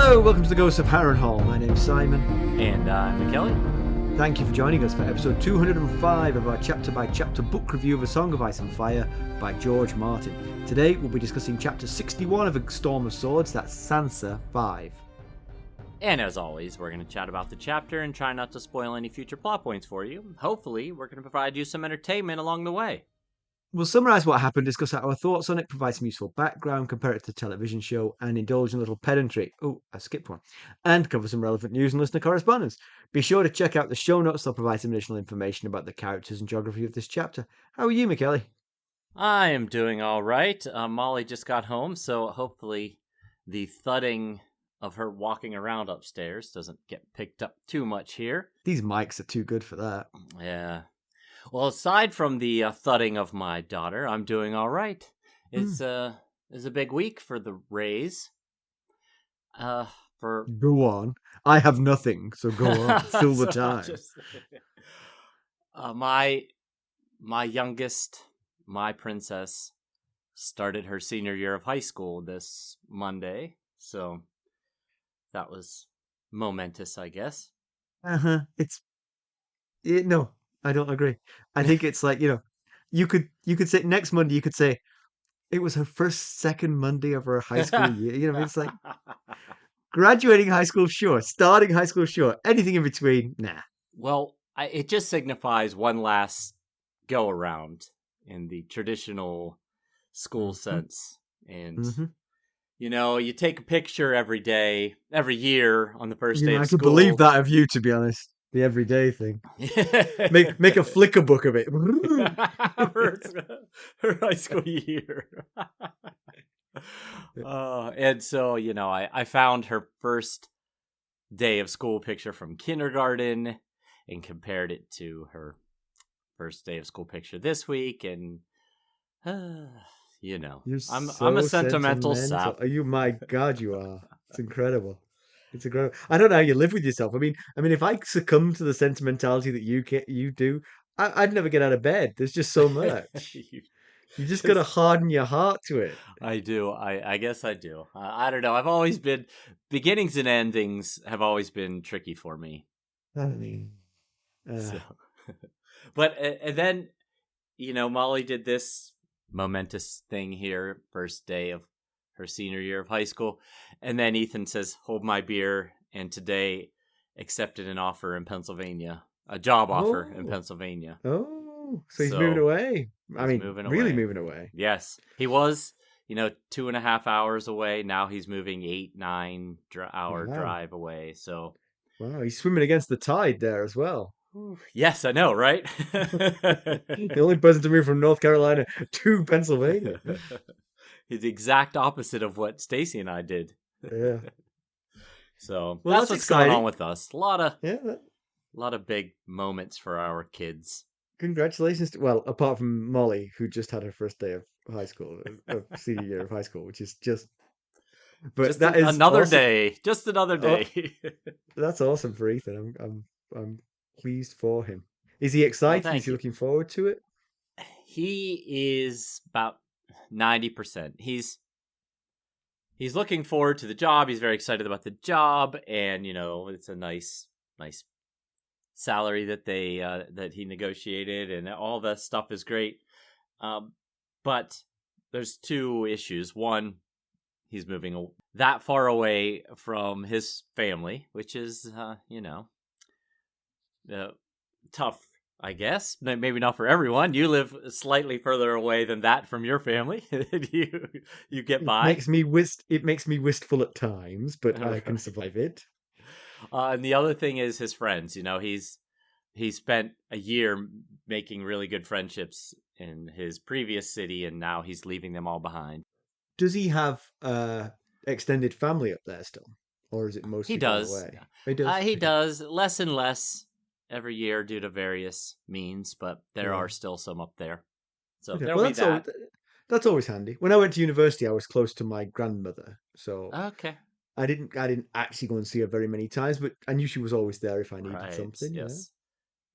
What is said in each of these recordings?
Hello, welcome to the Ghosts of Harrenhal. My name's Simon. And I'm Mackelly. Thank you for joining us for episode 205 of our chapter-by-chapter book review of A Song of Ice and Fire by George Martin. Today we'll be discussing chapter 61 of A Storm of Swords, that's Sansa 5. And as always, we're going to chat about the chapter and try not to spoil any future plot points for you. Hopefully, we're going to provide you some entertainment along the way. We'll summarise what happened, discuss our thoughts on it, provide some useful background, compare it to the television show, and indulge in a little pedantry. Oh, I skipped one. And cover some relevant news and listener correspondence. Be sure to check out the show notes, they'll provide some additional information about the characters and geography of this chapter. How are you, Mackelly? I am doing all right. Molly just got home, so hopefully the thudding of her walking around upstairs doesn't get picked up too much here. These mics are too good for that. Yeah. Well, aside from the thudding of my daughter, I'm doing all right. It's a big week for the Rays. Go on. I have nothing, so go on. Fill the time. My youngest, my princess, started her senior year of high school this Monday, so that was momentous, I guess. No, I don't agree. I think it's like, you could say next Monday, you could say it was her second Monday of her high school year. It's like graduating high school, sure. Starting high school, sure. Anything in between, nah. Well, it just signifies one last go around in the traditional school sense. And, you take a picture every year on the first day of school. I could believe that of you, to be honest. The everyday thing. Make a Flickr book of it. her high school year. And so, I found her first day of school picture from kindergarten and compared it to her first day of school picture this week. And, I'm a sentimental sap. Oh, my God, you are. It's incredible. It's incredible. I don't know how you live with yourself. I mean, if I succumb to the sentimentality that you do, I'd never get out of bed. There's just so much. You just got to harden your heart to it. I do. I guess I do. I don't know. I've always been beginnings and endings have always been tricky for me. But and then, Molly did this momentous thing here, first day of her senior year of high school, and then Ethan says, "Hold my beer," and today accepted an offer in Pennsylvania, a job offer in Pennsylvania. Oh, so he's moving away. Really moving away. Yes, he was, 2.5 hours away. Now he's moving 8-9 hour drive away. So, wow, he's swimming against the tide there as well. Yes, I know, right? The only person to move from North Carolina to Pennsylvania. He's the exact opposite of what Stacy and I did. Yeah. So that's what's exciting. going on with us. A lot of big moments for our kids. Congratulations. Well, apart from Molly, who just had her first day of high school, of senior year of high school, which is just. But just that is another awesome. day. Just another day. That's awesome for Ethan. I'm pleased for him. Is he excited? Is he looking forward to it? He is about 90%. He's looking forward to the job. He's very excited about the job, and it's a nice salary that that he negotiated, and all that stuff is great. But there's two issues. One, he's moving that far away from his family, which is tough, I guess. Maybe not for everyone. You live slightly further away than that from your family. you get by. It makes me wistful at times, but I can survive it. And the other thing is his friends. He spent a year making really good friendships in his previous city, and now he's leaving them all behind. Does he have extended family up there still, or is it mostly he does? Away? He does. He does less and less every year due to various means, but there are still some up there. So there'll be that. That's always handy. When I went to university, I was close to my grandmother, so okay. I didn't actually go and see her very many times, but I knew she was always there if I needed something. Yes,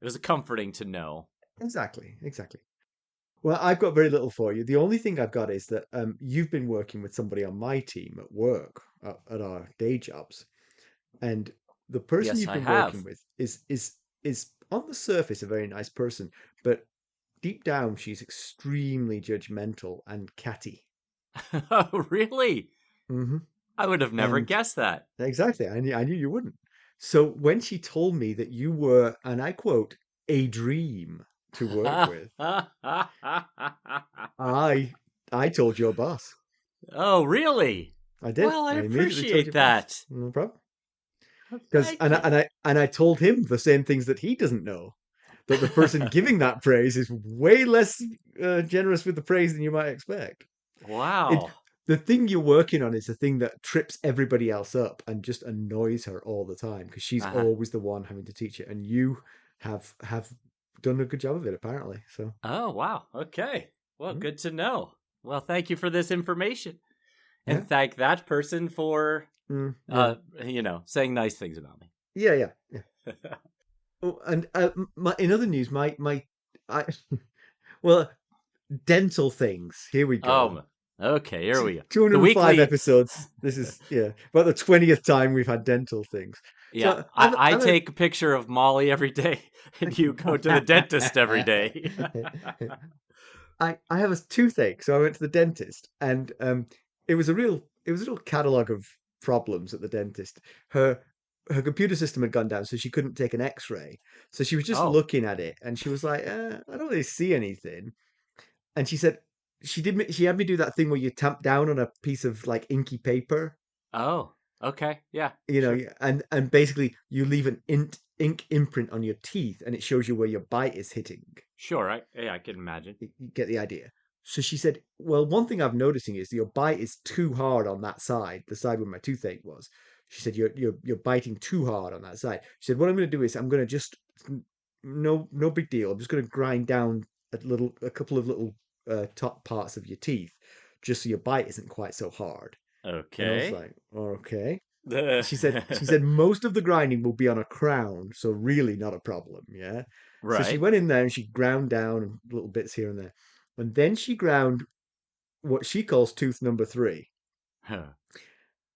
it was comforting to know. Exactly. Well, I've got very little for you. The only thing I've got is that you've been working with somebody on my team at work at our day jobs, and the person Yes, you've I been working have. with is on the surface a very nice person, but deep down she's extremely judgmental and catty. Oh, really? Hmm. I would have never And guessed that. exactly, I knew you wouldn't. So when she told me that you were, and I quote, a dream to work with, I I told your boss. Oh, really? I did. Well, I I immediately told appreciate your boss. that. No problem. Because Thank you. and I told him the same things that he doesn't know. That the person giving that praise is way less generous with the praise than you might expect. It Wow. the thing you're working on is the thing that trips everybody else up and just annoys her all the time because she's Uh-huh. always the one having to teach it, and you have done a good job of it apparently. So Oh, wow. Okay. Well, mm, good to know. Well, thank you for this information. yeah, And thank that person for yeah, saying nice things about me. yeah. Oh, and in other news, I well, dental things. Here we go. Okay, here we go. The 205 weekly episodes. This is about the 20th time we've had dental things. Yeah, So I I've had take a picture of Molly every day and you go to the dentist every day. I have a toothache, so I went to the dentist, and it was a real catalog of problems at the dentist. Her her computer system had gone down, so she couldn't take an X-ray. So she was just Oh. looking at it, and she was like, "I don't really see anything." And she said she had me do that thing where you tamp down on a piece of like inky paper, Oh. Okay. Yeah, you know, sure. and basically you leave an ink imprint on your teeth, and it shows you where your bite is hitting. Sure. I can imagine. You get the idea. So she said, "Well, one thing I'm noticing is your bite is too hard on that side, the side where my toothache was." She said, "You're biting too hard on that side." She said, "What I'm going to do is I'm going to just no big deal. I'm just going to grind down a couple of little top parts of your teeth, just so your bite isn't quite so hard." And I was Okay. like, "Okay." She said most of the grinding will be on a crown, so really not a problem, yeah. So she Right. went in there and she ground down little bits here and there, and then she ground what she calls tooth number three, Huh.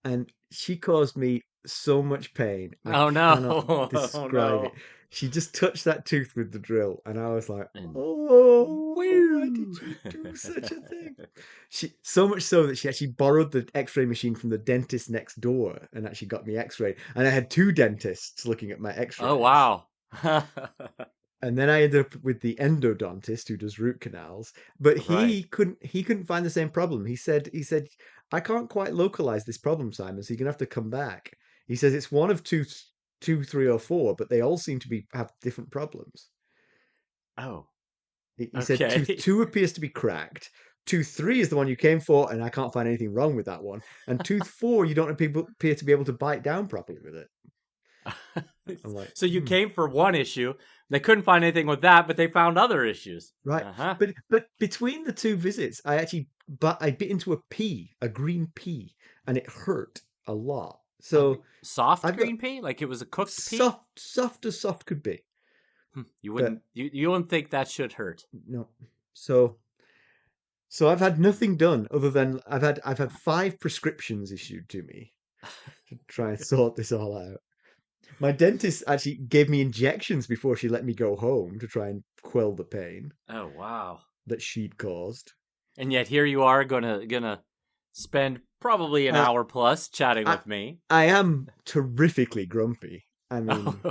and she caused me so much pain I Oh no. cannot Oh describe it. no. She just touched that tooth with the drill, and I was like, And "Oh, why did woo. you do such a thing?" She so much so that she actually borrowed the X-ray machine from the dentist next door and actually got me X-ray. And I had two dentists looking at my Oh X-rays. wow. And then I ended up with the endodontist who does root canals, but Right. he couldn't find the same problem. He said I can't quite localize this problem, Simon, so you're gonna have to come back. He says it's one of two, three, or four, but they all seem to be have different problems. Oh. He said tooth Okay. two appears to be cracked. Tooth three is the one you came for, and I can't find anything wrong with that one. And tooth four, you don't appear to be able to bite down properly with it. I'm like, So you came for one issue. They couldn't find anything with that, but they found other issues. right. Uh-huh. But between the two visits, I bit into a green pea, and it hurt a lot. So Soft I've got green pea? Like it was a cooked pea? soft as soft could be. You But wouldn't you wouldn't think that should hurt. no. So I've had nothing done other than I've had 5 prescriptions issued to me to try and sort this all out. My dentist actually gave me injections before she let me go home to try and quell the pain Oh wow. that she'd caused. And yet here you are gonna spend probably an Uh, hour plus chatting I with me. I am terrifically grumpy. I mean,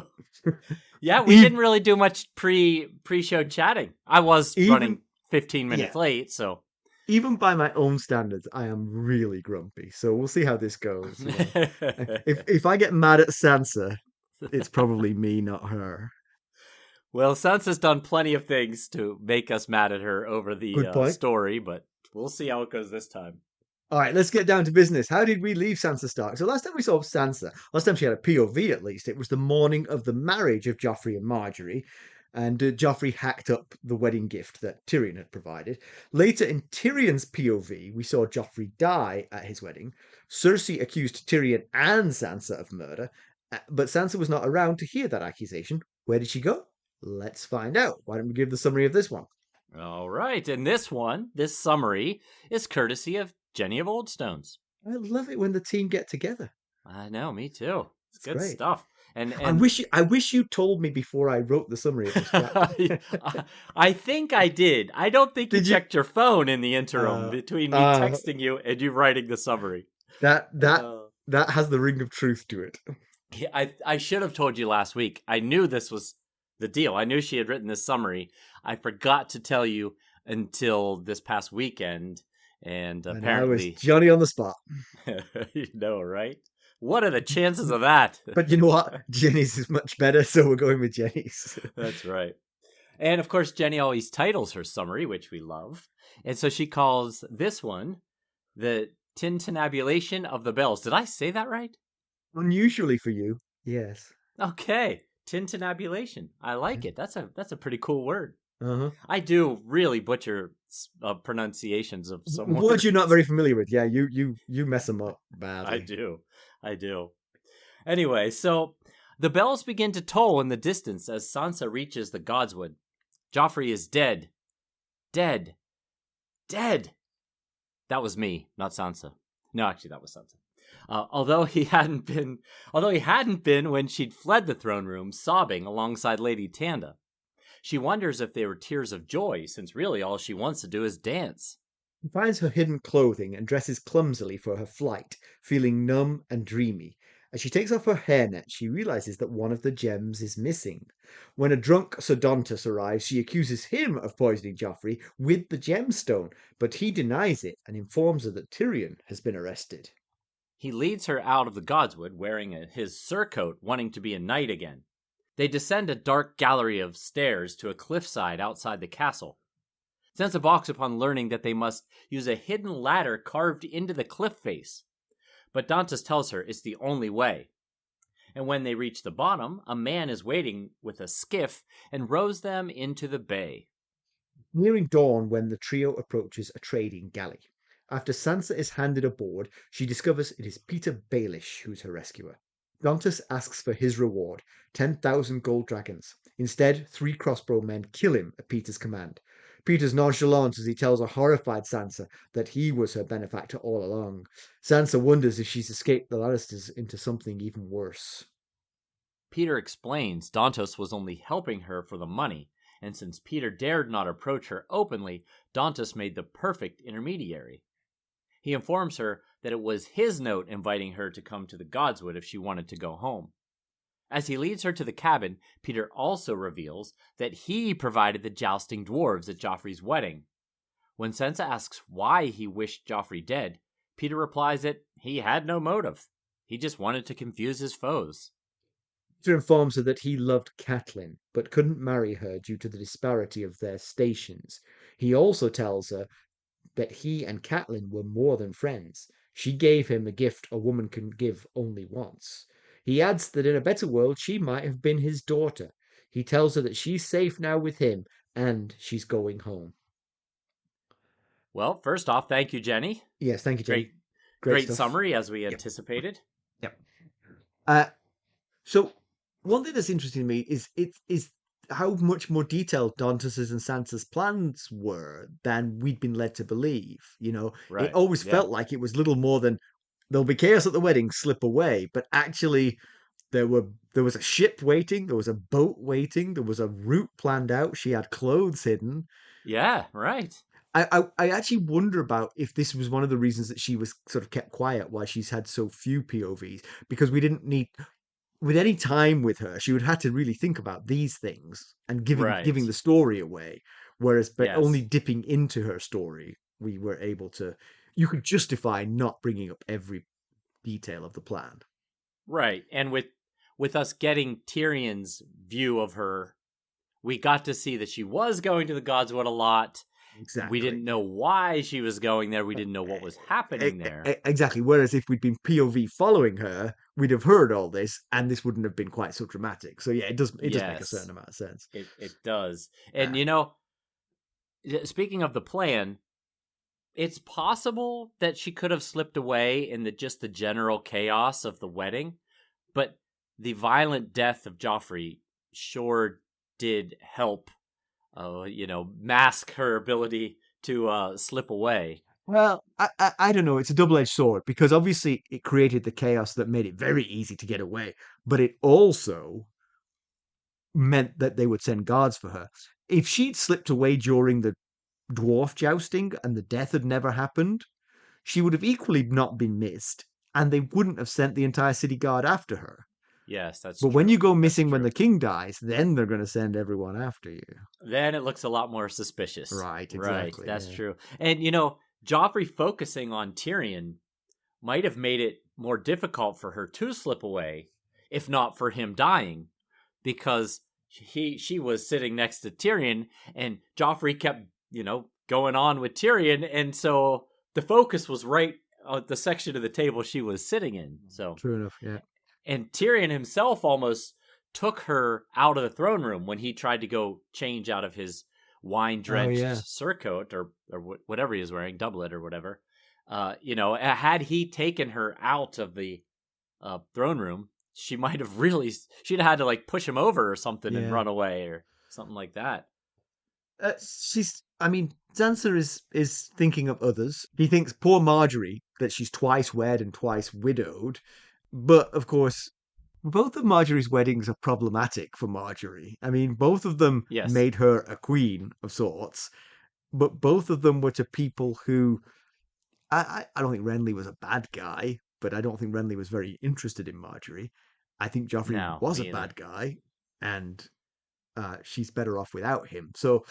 Yeah, we even didn't really do much pre-show chatting. I was running even 15 yeah, minutes late, so even by my own standards, I am really grumpy. So we'll see how this goes. If I get mad at Sansa, it's probably me, not her. Well, Sansa's done plenty of things to make us mad at her over the Good point. story, but we'll see how it goes this time. All right, let's get down to business. How did we leave Sansa Stark? So last time we saw Sansa, last time she had a POV at least, it was the morning of the marriage of Joffrey and Marjorie, and Joffrey hacked up the wedding gift that Tyrion had provided. Later in Tyrion's POV, we saw Joffrey die at his wedding. Cersei accused Tyrion and Sansa of murder, but Sansa was not around to hear that accusation. Where did she go? Let's find out. Why don't we give the summary of this one? All right. And this summary, is courtesy of Jenny of Oldstones. I love it when the team get together. I know, me too. It's It's good great. stuff. I wish you told me before I wrote the summary. It was scrapped. I think I did. I don't think you Did you? checked your phone in the interim Uh, between me uh, texting you and you writing the summary. that that Uh, that has the ring of truth to it. I should have told you last week. I knew this was the deal. I knew she had written this summary. I forgot to tell you until this past weekend, and And I was apparently, Johnny on the spot. you know, right? What are the chances of that? But you know what? Jenny's is much better, so we're going with Jenny's. That's right. And of course, Jenny always titles her summary, which we love. And so she calls this one the Tintinnabulation of the Bells. Did I say that right? Unusually for you, yes. Okay. Tintinnabulation. I like it. That's a pretty cool word. Uh-huh. I do really butcher pronunciations of some Words words. you're not very familiar with. Yeah, you mess them up badly. I do. Anyway, so the bells begin to toll in the distance as Sansa reaches the Godswood. Joffrey is dead. Dead. Dead. That was me, not Sansa. No, actually, that was Sansa. Although he hadn't been when she'd fled the throne room, sobbing alongside Lady Tanda. She wonders if they were tears of joy, since really all she wants to do is dance. She finds her hidden clothing and dresses clumsily for her flight, feeling numb and dreamy. As she takes off her hairnet, she realizes that one of the gems is missing. When a drunk Ser Dontos arrives, she accuses him of poisoning Joffrey with the gemstone, but he denies it and informs her that Tyrion has been arrested. He leads her out of the Godswood wearing his surcoat, wanting to be a knight again. They descend a dark gallery of stairs to a cliffside outside the castle. Sansa balks upon learning that they must use a hidden ladder carved into the cliff face. But Dontos tells her it's the only way. And when they reach the bottom, a man is waiting with a skiff and rows them into the bay. Nearing dawn when the trio approaches a trading galley. After Sansa is handed aboard, she discovers it is Petyr Baelish who's her rescuer. Dontos asks for his reward, 10,000 gold dragons. Instead, 3 crossbow men kill him at Petyr's command. Petyr's nonchalant as he tells a horrified Sansa that he was her benefactor all along. Sansa wonders if she's escaped the Lannisters into something even worse. Petyr explains Dontos was only helping her for the money, and since Petyr dared not approach her openly, Dontos made the perfect intermediary. He informs her that it was his note inviting her to come to the Godswood if she wanted to go home. As he leads her to the cabin, Petyr also reveals that he provided the jousting dwarves at Joffrey's wedding. When Sansa asks why he wished Joffrey dead, Petyr replies that he had no motive. He just wanted to confuse his foes. Petyr informs her that he loved Catelyn, but couldn't marry her due to the disparity of their stations. He also tells her that he and Catelyn were more than friends. She gave him a gift a woman can give only once. He adds that in a better world she might have been his daughter. He tells her that she's safe now with him and she's going home. Well, first off, thank you, Jenny. Yes, thank you, Jenny. Great stuff. summary as we Yep. anticipated. Yep. So one thing that's interesting to me is how much more detailed Dontos's and Sansa's plans were than we'd been led to believe. You know, Right. it always Yeah. felt like it was little more than there'll be chaos at the wedding, slip away. But actually, there was a ship waiting, there was a boat waiting, there was a route planned out. She had clothes hidden. Yeah, right. I actually wonder about if this was one of the reasons that she was sort of kept quiet, why she's had so few POVs, because we didn't need with any time with her, she would have to really think about these things and giving Right. the story away. Whereas by Yes. only dipping into her story, we were able to. You could justify not bringing up every detail of the plan. Right. And with us getting Tyrion's view of her, we got to see that she was going to the Godswood a lot. Exactly. We didn't know why she was going there. We didn't know what was happening there. Exactly. Whereas if we'd been POV following her, we'd have heard all this, and this wouldn't have been quite so dramatic. So yeah, it does make a Yes. certain amount of sense. It does. And speaking of the plan, it's possible that she could have slipped away in just the general chaos of the wedding, but the violent death of Joffrey sure did help mask her ability to slip away. Well, I don't know. It's a double-edged sword because obviously it created the chaos that made it very easy to get away, but it also meant that they would send guards for her. If she'd slipped away during the dwarf jousting and the death had never happened, she would have equally not been missed, and they wouldn't have sent the entire city guard after her. Yes, that's But when true. you go That's missing when true. the king dies, then they're going to send everyone after you. Then it looks a lot more suspicious. Right, Right, exactly. that's Yeah. true. And Joffrey focusing on Tyrion might have made it more difficult for her to slip away, if not for him dying, because she was sitting next to Tyrion, and Joffrey kept going on with Tyrion, and so the focus was right at the section of the table she was sitting in. So True enough, yeah. and Tyrion himself almost took her out of the throne room when he tried to go change out of his wine-drenched surcoat or whatever he was wearing, doublet or whatever. Had he taken her out of the throne room, she'd have had to like push him over or something and run away or something like that. Sansa is thinking of others. He thinks poor Marjorie, that she's twice wed and twice widowed. But of course, both of Marjorie's weddings are problematic for Marjorie. I mean, both of them Yes. made her a queen of sorts, but both of them were to people who I don't think Renly was a bad guy, but I don't think Renly was very interested in Marjorie. I think Joffrey No, was a me either. bad guy, and she's better off without him. So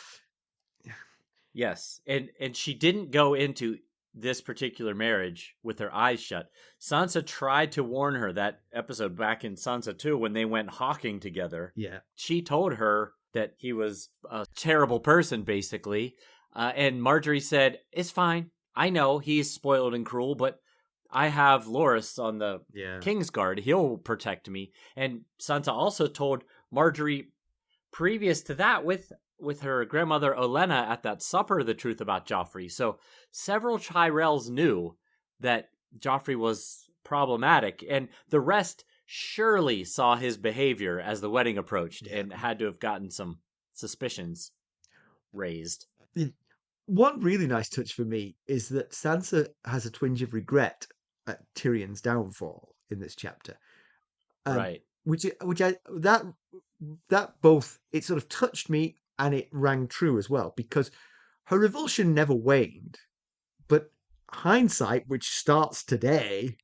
Yes, and she didn't go into this particular marriage with her eyes shut. Sansa tried to warn her that episode back in Sansa 2 when they went hawking together. yeah, She told her that he was a terrible person, basically. And Marjorie said, "It's fine. I know he's spoiled and cruel, but I have Loras on the yeah, Kingsguard. He'll protect me." And Sansa also told Marjorie previous to that with her grandmother Olenna at that supper the truth about Joffrey. So several Tyrells knew that Joffrey was problematic, and the rest surely saw his behavior as the wedding approached and had to have gotten some suspicions raised. One really nice touch for me is that Sansa has a twinge of regret at Tyrion's downfall in this chapter. Right. Which I that both it sort of touched me and it rang true as well because her revulsion never waned, but hindsight, which starts today,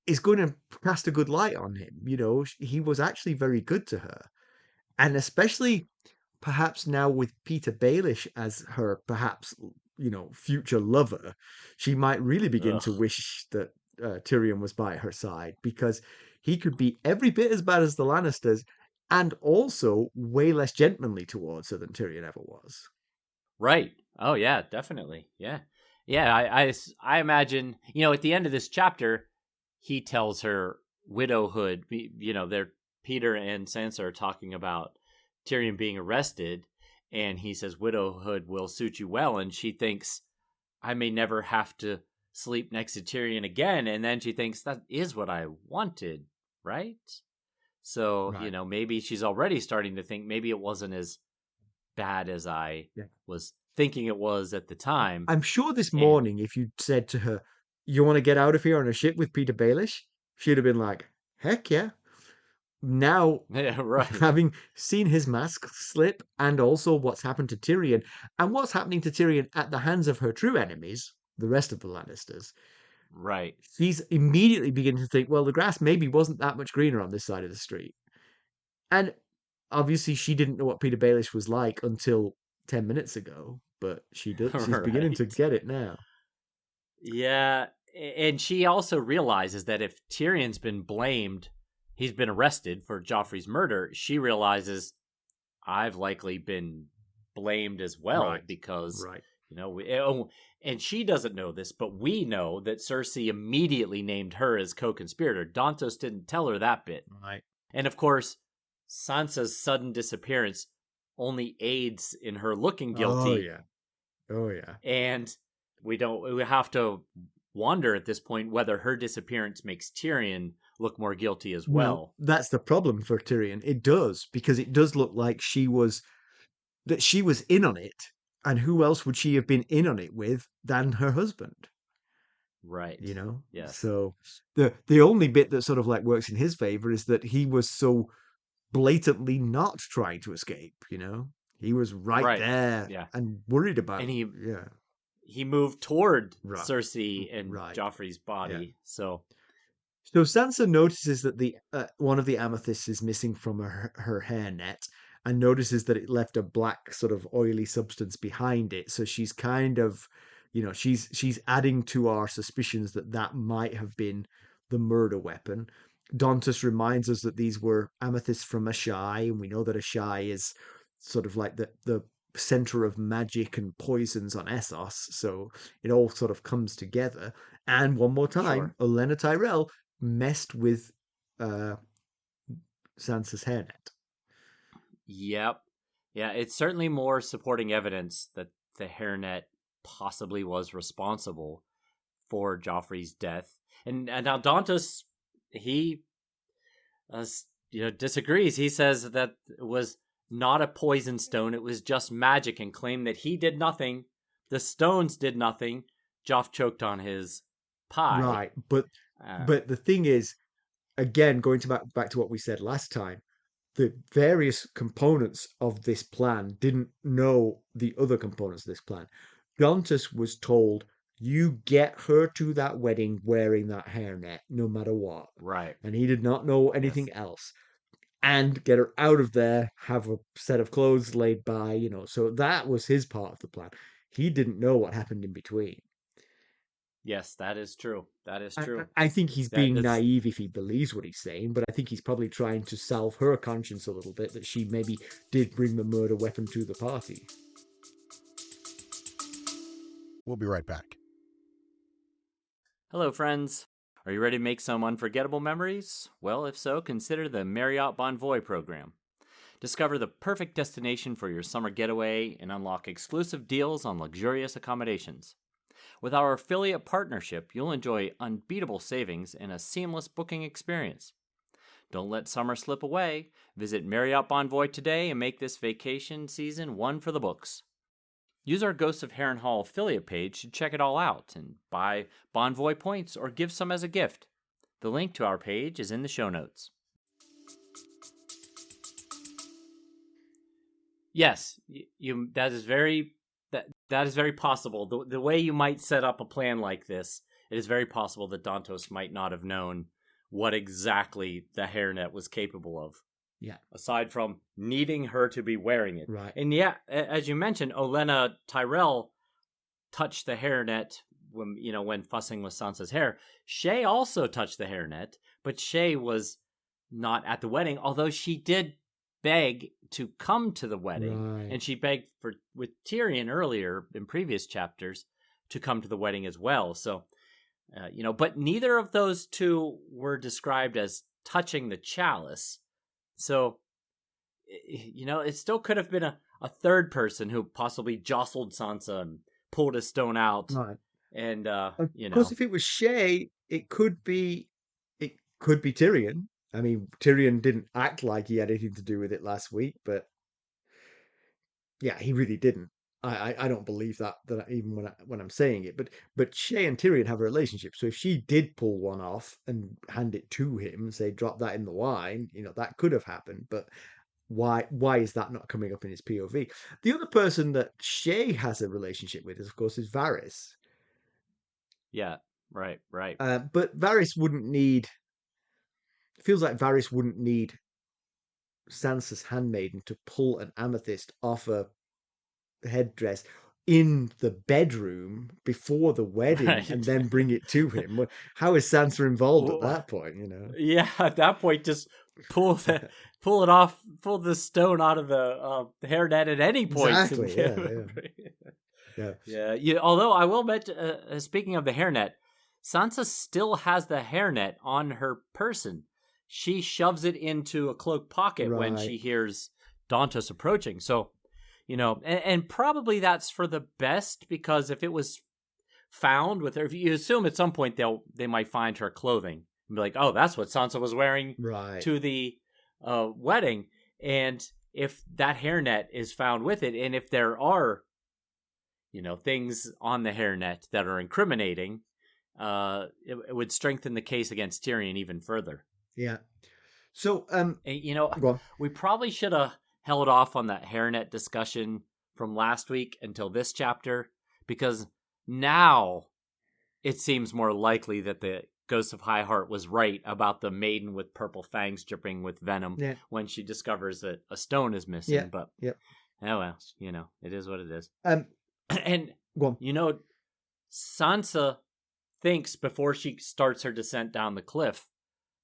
is going to cast a good light on him. He was actually very good to her, and especially perhaps now with Petyr Baelish as her perhaps future lover, she might really begin to Ugh. wish that Tyrion was by her side because he could be every bit as bad as the Lannisters and also way less gentlemanly towards her than Tyrion ever was. Right. Oh yeah, definitely. Yeah. Yeah, I imagine, at the end of this chapter, he tells her widowhood, they're Petyr and Sansa are talking about Tyrion being arrested, and he says widowhood will suit you well, and she thinks I may never have to sleep next to Tyrion again, and then she thinks that is what I wanted, right? So, Right. maybe she's already starting to think maybe it wasn't as bad as I Yeah. was thinking it was at the time. I'm sure this And morning, if you'd said to her, "You want to get out of here on a ship with Petyr Baelish?" she'd have been like, "Heck yeah." Now, yeah, right. having seen his mask slip and also what's happened to Tyrion and what's happening to Tyrion at the hands of her true enemies, the rest of the Lannisters, Right. she's immediately beginning to think, well, the grass maybe wasn't that much greener on this side of the street. And obviously, she didn't know what Petyr Baelish was like until 10 minutes ago, but she does. She's beginning to Right. get it now. Yeah, and she also realizes that if Tyrion's been blamed, he's been arrested for Joffrey's murder, she realizes I've likely been blamed as well Right. because Right. and she doesn't know this, but we know that Cersei immediately named her as co-conspirator. Dontos didn't tell her that bit. Right. And of course, Sansa's sudden disappearance only aids in her looking Oh, guilty. yeah. Oh, yeah. And we have to wonder at this point whether her disappearance makes Tyrion look more guilty as well. That's the problem for Tyrion. It does, because it does look like she was that she was in on it, and who else would she have been in on it with than her husband? Right. You know, Yes. so the only bit that sort of like works in his favor is that he was so blatantly not trying to escape. You know, he was right Right. there Yeah. and worried about. And Yeah, he moved toward right, Cersei and right. Joffrey's Yeah. body. So So Sansa notices that the one of the amethysts is missing from her hairnet, and notices that it left a black sort of oily substance behind it. So she's kind of, she's adding to our suspicions that that might have been the murder weapon. Dontos reminds us that these were amethysts from Ashai, and we know that Ashai is sort of like the center of magic and poisons on Essos. So it all sort of comes together. And one more time, sure. Olenna Tyrell messed with uh, Sansa's hairnet. Yep. Yeah, it's certainly more supporting evidence that the hairnet possibly was responsible for Joffrey's death. And now Dantos, he disagrees. He says that it was not a poison stone, it was just magic, and claimed that he did nothing. The stones did nothing. Joff choked on his pie. Right, but Uh, but the thing is, again, going to back to what we said last time, the various components of this plan didn't know the other components of this plan. Gontus was told, "You get her to that wedding wearing that hairnet, no matter what," right. and he did not know Yes. anything else. And get her out of there, have a set of clothes laid by, So that was his part of the plan. He didn't know what happened in between. Yes, that is true. That is I, true. I think he's being That's naive if he believes what he's saying, but I think he's probably trying to salve her conscience a little bit that she maybe did bring the murder weapon to the party. We'll be right back. Hello, friends. Are you ready to make some unforgettable memories? Well, if so, consider the Marriott Bonvoy program. Discover the perfect destination for your summer getaway and unlock exclusive deals on luxurious accommodations. With our affiliate partnership, you'll enjoy unbeatable savings and a seamless booking experience. Don't let summer slip away. Visit Marriott Bonvoy today and make this vacation season one for the books. Use our Ghosts of Harrenhal affiliate page to check it all out and buy Bonvoy points or give some as a gift. The link to our page is in the show notes. Yes, that is very possible. The way you might set up a plan like this, it is very possible that Dantos might not have known what exactly the hairnet was capable of. Yeah. Aside from needing her to be wearing it. Right. And yeah, as you mentioned, Olenna Tyrell touched the hairnet when fussing with Sansa's hair. Shae also touched the hairnet, but Shae was not at the wedding, although she did beg to come to the wedding. Right. And she begged with Tyrion earlier in previous chapters to come to the wedding as well. So, but neither of those two were described as touching the chalice. So, it still could have been a third person who possibly jostled Sansa and pulled a stone out. Right. And, Because if it was Shae, it could be Tyrion. I mean, Tyrion didn't act like he had anything to do with it last week, but yeah, he really didn't. I don't believe that even when I'm saying it, but Shae and Tyrion have a relationship. So if she did pull one off and hand it to him, say drop that in the wine, that could have happened. But why is that not coming up in his POV? The other person that Shae has a relationship with, of course, is Varys. Yeah, right. But Varys wouldn't need. Feels like Varys wouldn't need Sansa's handmaiden to pull an amethyst off a headdress in the bedroom before the wedding Right. and then bring it to him. How is Sansa involved at Well, that point? Yeah, at that point, just pull it off, pull the stone out of the hairnet at any point. Exactly. Yeah. Although I will mention, speaking of the hairnet, Sansa still has the hairnet on her person. She shoves it into a cloak pocket when she hears Dantos approaching. So, and probably that's for the best, because if it was found with her, if you assume at some point they might find her clothing and be like, oh, that's what Sansa was wearing Right. to the wedding. And if that hairnet is found with it, and if there are, things on the hairnet that are incriminating, it would strengthen the case against Tyrion even further. Yeah. So, And, go on. we probably should have held off on that hairnet discussion from last week until this chapter, because now it seems more likely that the Ghost of High Heart was right about the maiden with purple fangs dripping with venom when she discovers that a stone is missing. Yeah. But, yeah. oh well, it is what it is. And go on. Sansa thinks before she starts her descent down the cliff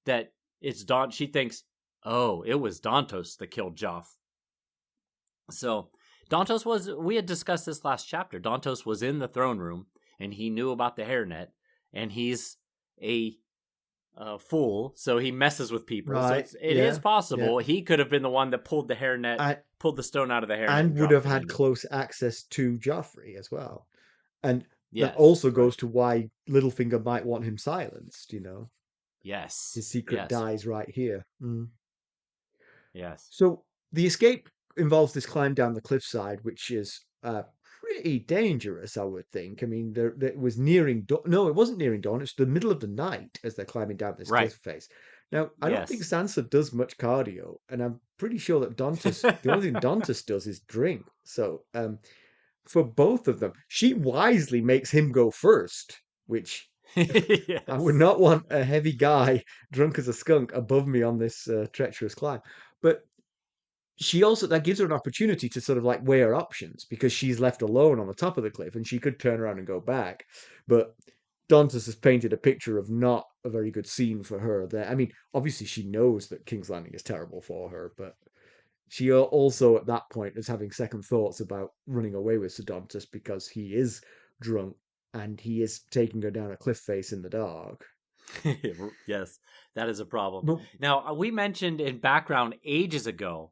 that it's she thinks, oh, it was Dontos that killed Joff. So Dontos we had discussed this last chapter. Dontos was in the throne room and he knew about the hairnet, and he's a fool, so he messes with people. Right. So it is possible he could have been the one that pulled the hairnet, pulled the stone out of the hairnet, and would have had close access to Joffrey as well. And that also goes to why Littlefinger might want him silenced, Yes. His secret dies right here. Yes. So the escape involves this climb down the cliffside, which is pretty dangerous, I would think. I mean, it was nearing dawn. No, it wasn't nearing dawn. It's the middle of the night as they're climbing down this cliff face. Now, I don't think Sansa does much cardio, and I'm pretty sure that the only thing Dontos does is drink. So, for both of them, she wisely makes him go first, which I would not want a heavy guy drunk as a skunk above me on this treacherous climb. But that gives her an opportunity to sort of like weigh her options, because she's left alone on the top of the cliff and she could turn around and go back. But Dontos has painted a picture of not a very good scene for her there. I mean, obviously she knows that King's Landing is terrible for her, but she also at that point is having second thoughts about running away with Ser Dontos because he is drunk and he is taking her down a cliff face in the dark. Yes, that is a problem. Now, we mentioned in background ages ago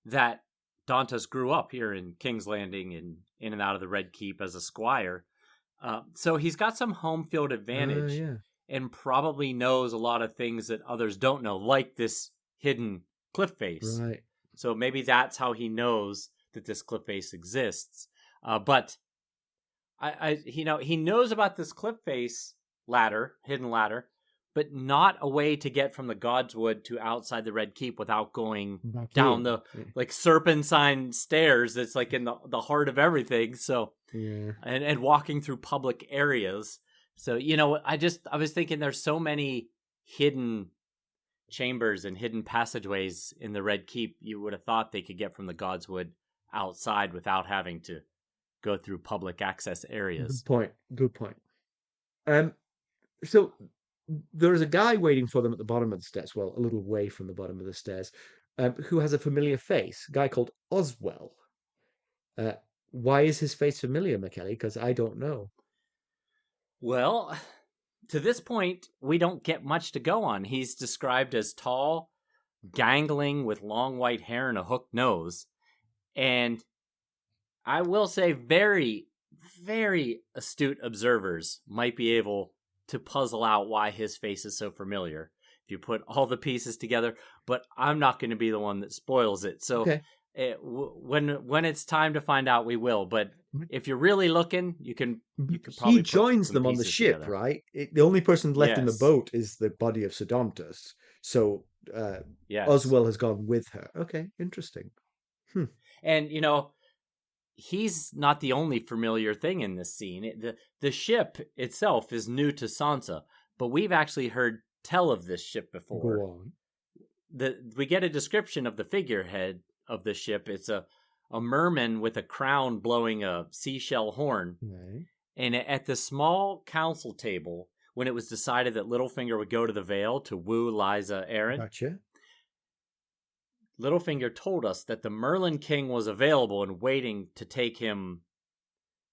that Dontos grew up here in King's Landing and in and out of the Red Keep as a squire. So he's got some home field advantage and probably knows a lot of things that others don't know, like this hidden cliff face. Right. So maybe that's how he knows that this cliff face exists. But he knows about this cliff face hidden ladder, but not a way to get from the Godswood to outside the Red Keep without going down the like serpentine stairs that's like in the heart of everything. So and walking through public areas. So I was thinking there's so many hidden chambers and hidden passageways in the Red Keep. You would have thought they could get from the Godswood outside without having to go through public access areas. Good point. So there is a guy waiting for them at the bottom of the stairs, well, a little way from the bottom of the stairs, who has a familiar face, a guy called Oswell. Why is his face familiar, Mackelly? Because I don't know. Well, to this point, we don't get much to go on. He's described as tall, gangling, with long white hair and a hooked nose. And I will say very, very astute observers might be able to puzzle out why his face is so familiar if you put all the pieces together, but I'm not going to be the one that spoils it. So when it's time to find out, we will. But if you're really looking, you can probably he joins them on the ship, together. Right? The only person left in the boat is the body of Ser Dontos. So Oswell has gone with her. Okay, interesting. And he's not the only familiar thing in this scene. The ship itself is new to Sansa, but we've actually heard tell of this ship before. Go on. We get a description of the figurehead of the ship. It's a merman with a crown blowing a seashell horn. Right. And at the small council table, when it was decided that Littlefinger would go to the Vale to woo Lysa Arryn, Gotcha. Littlefinger told us that the Merlin King was available and waiting to take him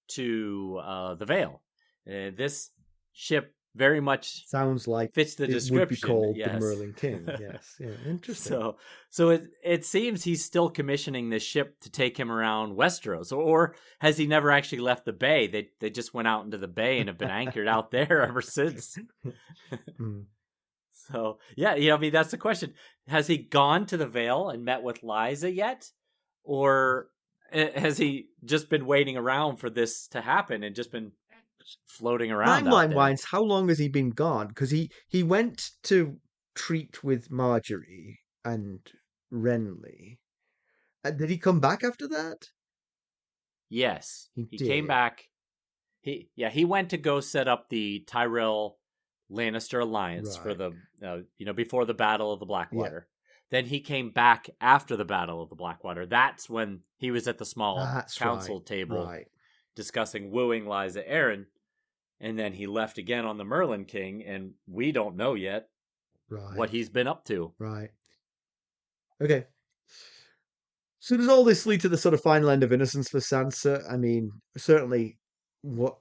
to the Vale. This ship very much sounds like fits the description. Would be called the Merlin King. Yes, interesting. So it seems he's still commissioning this ship to take him around Westeros, or has he never actually left the bay? They just went out into the bay and have been anchored out there ever since. So, yeah, I mean, that's the question. Has he gone to the Vale and met with Lysa yet? Or has he just been waiting around for this to happen and just been floating around out Timeline there? wise, how long has he been gone? Because he went to treat with Marjorie and Renly. Did he come back after that? Yes, He he came did. back. He went to go set up the Tyrell Lannister alliance for Right. the before the Battle of the Yeah. Blackwater. Then he came back after the Battle of the Blackwater. That's when he was at the small That's council right. table Right. discussing wooing Lysa Arryn, and then he left again on the Merlin King, and we don't know yet Right. what he's been up to. Right. Okay. So does all this lead to the sort of final end of innocence for Sansa? I mean, certainly what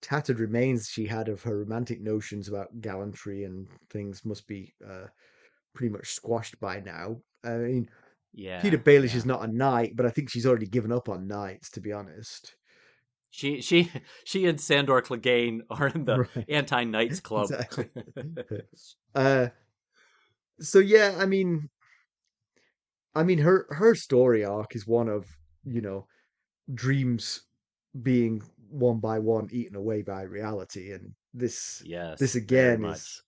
tattered remains she had of her romantic notions about gallantry and things must be pretty much squashed by now. I mean, Peter Yeah, Baelish is yeah. not a knight, but I think she's already given up on knights, to be honest. She and Sandor Clegane are in the Right. anti-knights club. Exactly. uh, so yeah, I mean, her story arc is one of, you know, dreams being one by one eaten away by reality, and this Yes, very again is much.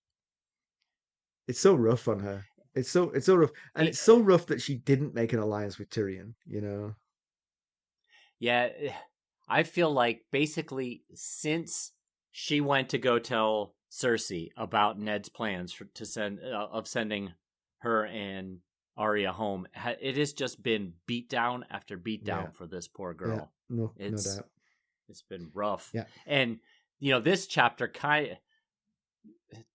it's so rough on her. It's so rough, and It, it's so rough that she didn't make an alliance with Tyrion. You know, yeah, I feel like basically since she went to go tell Cersei about Ned's plans to send of sending her and Arya home, it has just been beat down after beat yeah, down for this poor yeah, girl. no It's doubt, it's been rough, yeah, and this chapter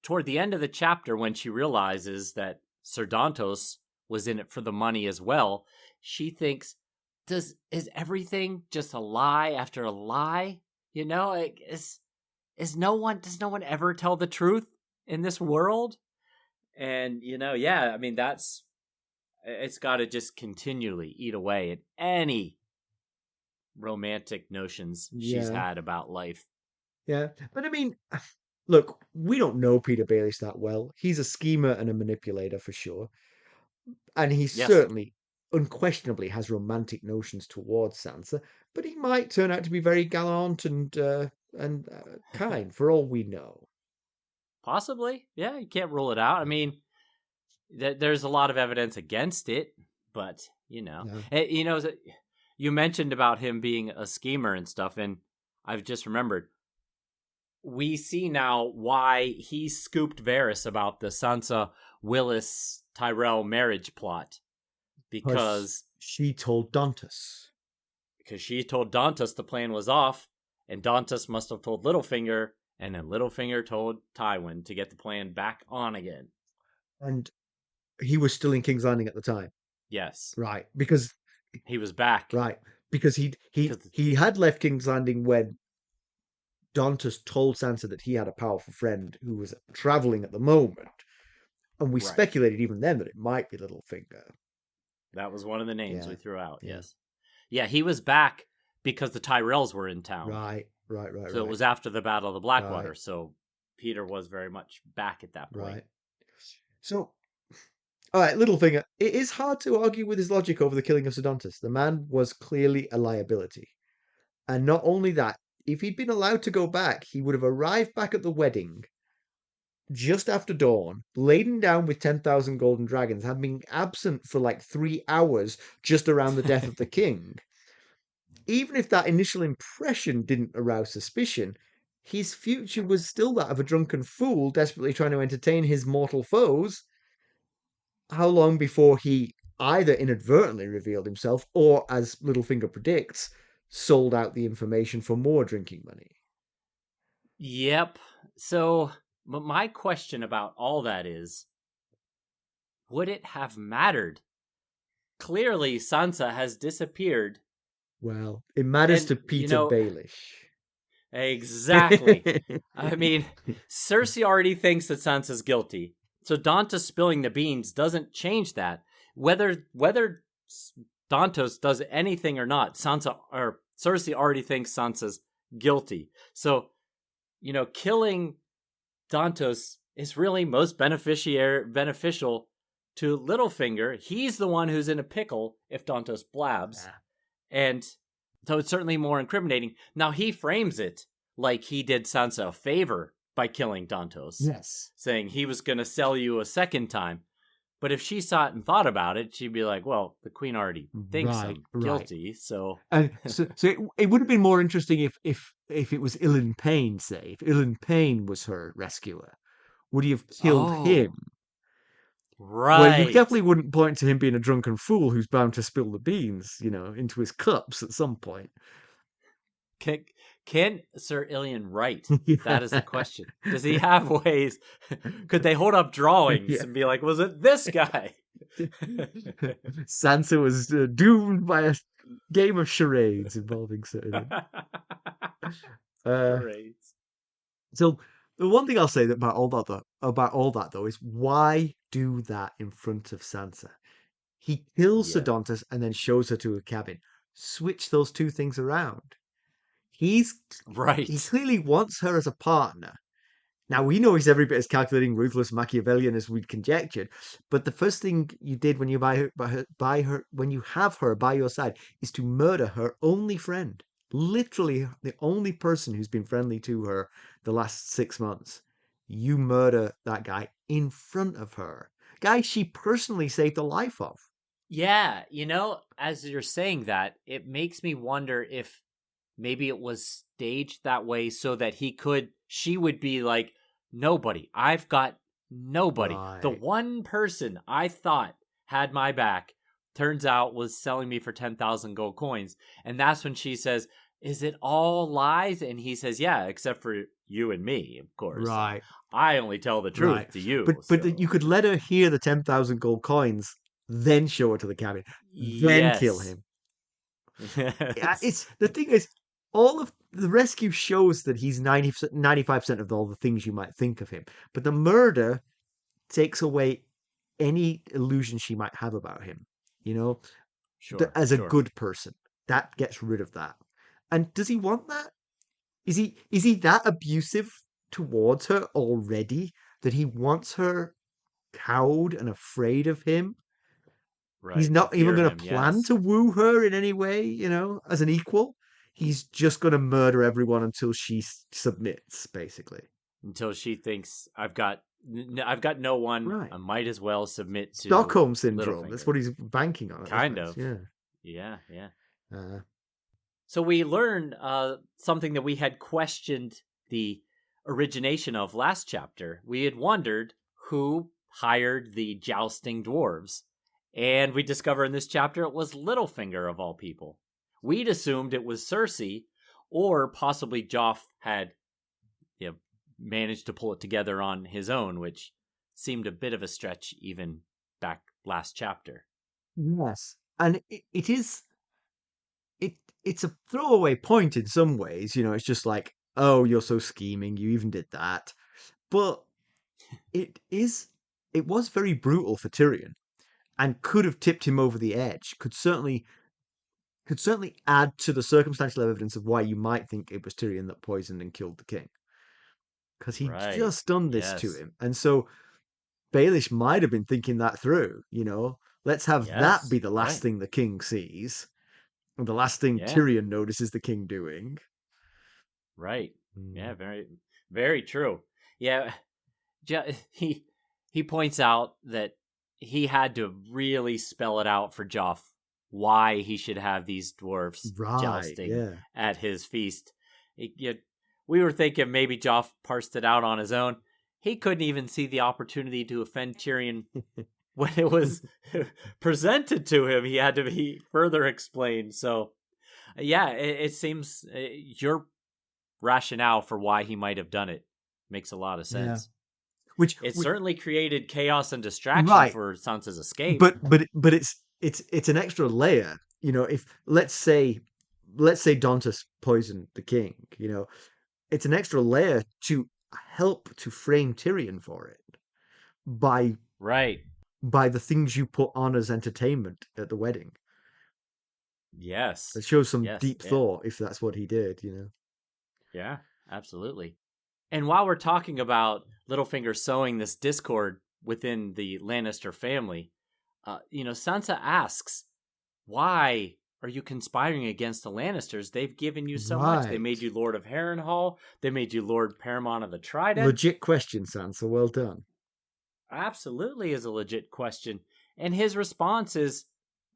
toward the end of the chapter when she realizes that Ser Dontos was in it for the money as well, she thinks, is everything just a lie after a lie? Is no one does no one ever tell the truth in this world? And yeah, I mean it's got to just continually eat away at any romantic notions she's yeah, had about life. yeah. But I mean, look, we don't know Peter Baelish that well. He's a schemer and a manipulator for sure, and he Yes, certainly, unquestionably, has romantic notions towards Sansa. But he might turn out to be very gallant and kind, for all we know. possibly. Yeah, you can't rule it out. I mean, there's a lot of evidence against it, but Yeah. you mentioned about him being a schemer and stuff, and I've just remembered we see now why he scooped Varys about the Sansa Willis Tyrell marriage plot Because because she told Dontos. she told Dontos the plan was off, and Dontos must have told Littlefinger, and then Littlefinger told Tywin to get the plan back on again. And he was still in King's Landing at the time. Yes, Right. Because he was back right. Because because he had left King's Landing when Dontos told Sansa that he had a powerful friend who was traveling at the moment. And we right. speculated even then that it might be Littlefinger. That was one of the names Yeah. we threw out. Yeah. Yes. Yeah, he was back because the Tyrells were in town. Right. So it was after the Battle of the Blackwater. Right. So Petyr was very much back at that point. Right. So, all right, Littlefinger. It is hard to argue with his logic over the killing of Ser Dontos. The man was clearly a liability. And not only that, if he'd been allowed to go back, he would have arrived back at the wedding just after dawn, laden down with 10,000 golden dragons, having been absent for like 3 hours just around the death of the king. Even if that initial impression didn't arouse suspicion, his future was still that of a drunken fool desperately trying to entertain his mortal foes. How long before he either inadvertently revealed himself or, as Littlefinger predicts, sold out the information for more drinking money? Yep. So my question about all that is, would it have mattered? Clearly, Sansa has disappeared. Well, it matters And, to Peter Baelish. exactly. I mean, Cersei already thinks that Sansa's guilty. So Dontos spilling the beans doesn't change that. Whether Dontos does anything or not, Cersei already thinks Sansa's guilty. So, killing Dontos is really most beneficial to Littlefinger. He's the one who's in a pickle if Dontos blabs. Yeah. And so it's certainly more incriminating. Now, he frames it like he did Sansa a favor by killing Dontos. Yes. Saying he was going to sell you a second time. But if she saw it and thought about it, she'd be like, well, the queen already thinks I'm guilty, so... And so it would have been more interesting if it was Ilan Payne, say. If Ilan Payne was her rescuer. Would he have killed him? Right. Well, you definitely wouldn't point to him being a drunken fool who's bound to spill the beans, into his cups at some point. Can Sir Ilian write? That is the question. Does he have ways? Could they hold up drawings and be like, was it this guy? Sansa was doomed by a game of charades involving Sir Ilian. Charades. So the one thing I'll say about all that though is why do that in front of Sansa? He kills Ser Dontos and then shows her to a cabin. Switch those two things around. He clearly wants her as a partner. Now, we know he's every bit as calculating, ruthless, Machiavellian as we'd conjectured, but the first thing you did when you when you have her by your side is to murder her only friend. Literally the only person who's been friendly to her the last 6 months. You murder that guy in front of her. Guy she personally saved the life of. Yeah, as you're saying that, it makes me wonder if maybe it was staged that way so that she would be like, nobody. I've got nobody. Right. The one person I thought had my back turns out was selling me for 10,000 gold coins. And that's when she says, is it all lies? And he says, yeah, except for you and me, of course. Right. I only tell the truth to you. But you could let her hear the 10,000 gold coins, then show her to the cabin, then kill him. The thing is, all of the rescue shows that he's 95% of all the things you might think of him. But the murder takes away any illusion she might have about him, as a good person. That gets rid of that. And does he want that? Is he that abusive towards her already that he wants her cowed and afraid of him? Right. He's not even going to plan to woo her in any way, as an equal. He's just going to murder everyone until she submits, basically. Until she thinks, I've got no one. Right. I might as well submit to Stockholm syndrome. That's what he's banking on. Kind of. Yeah. So we learn something that we had questioned the origination of last chapter. We had wondered who hired the jousting dwarves. And we discover in this chapter it was Littlefinger of all people. We'd assumed it was Cersei, or possibly Joff had managed to pull it together on his own, which seemed a bit of a stretch even back last chapter. Yes, and it's a throwaway point in some ways. It's just like, oh, you're so scheming, you even did that. But it was very brutal for Tyrion, and could have tipped him over the edge. Could certainly add to the circumstantial evidence of why you might think it was Tyrion that poisoned and killed the king. Because he'd just done this to him. And so Baelish might have been thinking that through, Let's have that be the last thing the king sees. And the last thing Tyrion notices the king doing. Right. Yeah, very, very true. Yeah. He points out that he had to really spell it out for Joff why he should have these dwarfs jousting at his feast. We were thinking maybe Joff parsed it out on his own. He couldn't even see the opportunity to offend Tyrion when it was presented to him. He had to be further explained. So, it seems your rationale for why he might have done it makes a lot of sense. Yeah. Which certainly created chaos and distraction for Sansa's escape. But it's an extra layer, if let's say Dontos poisoned the king, it's an extra layer to help to frame Tyrion for it by the things you put on as entertainment at the wedding. Yes. It shows some deep thought if that's what he did, Yeah, absolutely. And while we're talking about Littlefinger sowing this discord within the Lannister family, Sansa asks, why are you conspiring against the Lannisters? They've given you so much. They Right. made you Lord of Harrenhal. They made you Lord Paramount of the Trident. Legit question, Sansa. Well done. Absolutely is a legit question. And his response is,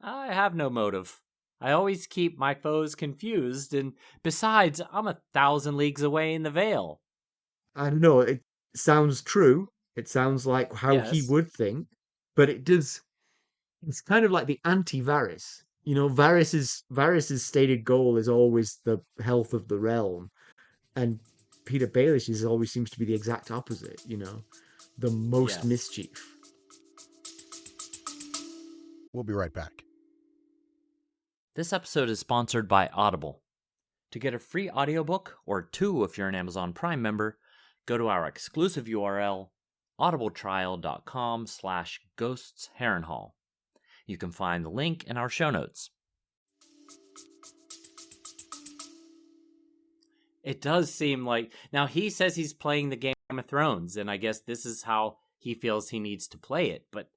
I have no motive. I always keep my foes confused, and besides, I'm 1,000 leagues away in the Vale. I don't know. It sounds true. It sounds like how he Yes. would think, but it does. It's kind of like the anti-Varys. Varys's stated goal is always the health of the realm, and Petyr Baelish's always seems to be the exact opposite. The most Yes. mischief. We'll be right back. This episode is sponsored by Audible. To get a free audiobook, or 2 if you're an Amazon Prime member, go to our exclusive URL, audibletrial.com/ghostsharrenhal. You can find the link in our show notes. It does seem like... Now, he says he's playing the Game of Thrones, and I guess this is how he feels he needs to play it, but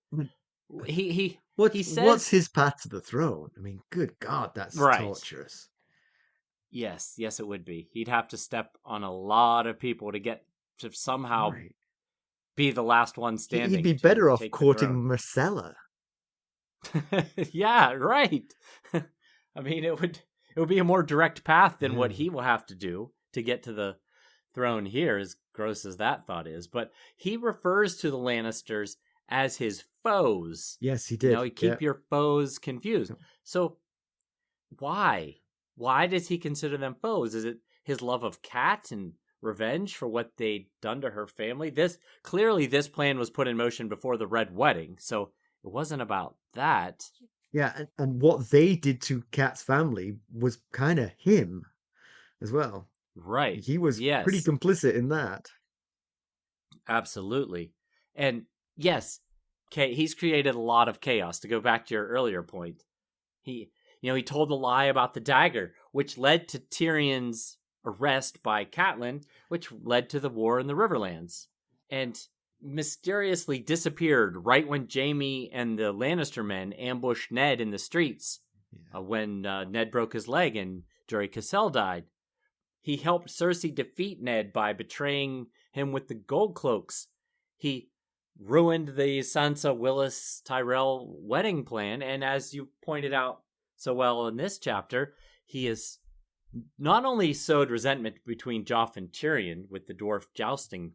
he says... What's his path to the throne? I mean, good God, that's Right. torturous. Yes, it would be. He'd have to step on a lot of people to somehow Right. be the last one standing. He'd be to better off take the courting throne. Myrcella. Yeah, right. I mean, it would be a more direct path than what he will have to do to get to the throne here, as gross as that thought is. But he refers to the Lannisters as his foes. Yes, he did. You keep your foes confused. So why? Why does he consider them foes? Is it his love of Kat and revenge for what they'd done to her family? This plan was put in motion before the Red Wedding, so it wasn't about that. Yeah, and what they did to Kat's family was kind of him as well. Right. He was pretty complicit in that. Absolutely. And yes, he's created a lot of chaos. To go back to your earlier point, he told the lie about the dagger, which led to Tyrion's arrest by Catelyn, which led to the war in the Riverlands, and mysteriously disappeared right when Jaime and the Lannister men ambushed Ned in the streets when Ned broke his leg and Jory Cassell died. He helped Cersei defeat Ned by betraying him with the gold cloaks. He ruined the Sansa Willis Tyrell wedding plan, and as you pointed out so well in this chapter, he has not only sowed resentment between Joff and Tyrion with the dwarf jousting,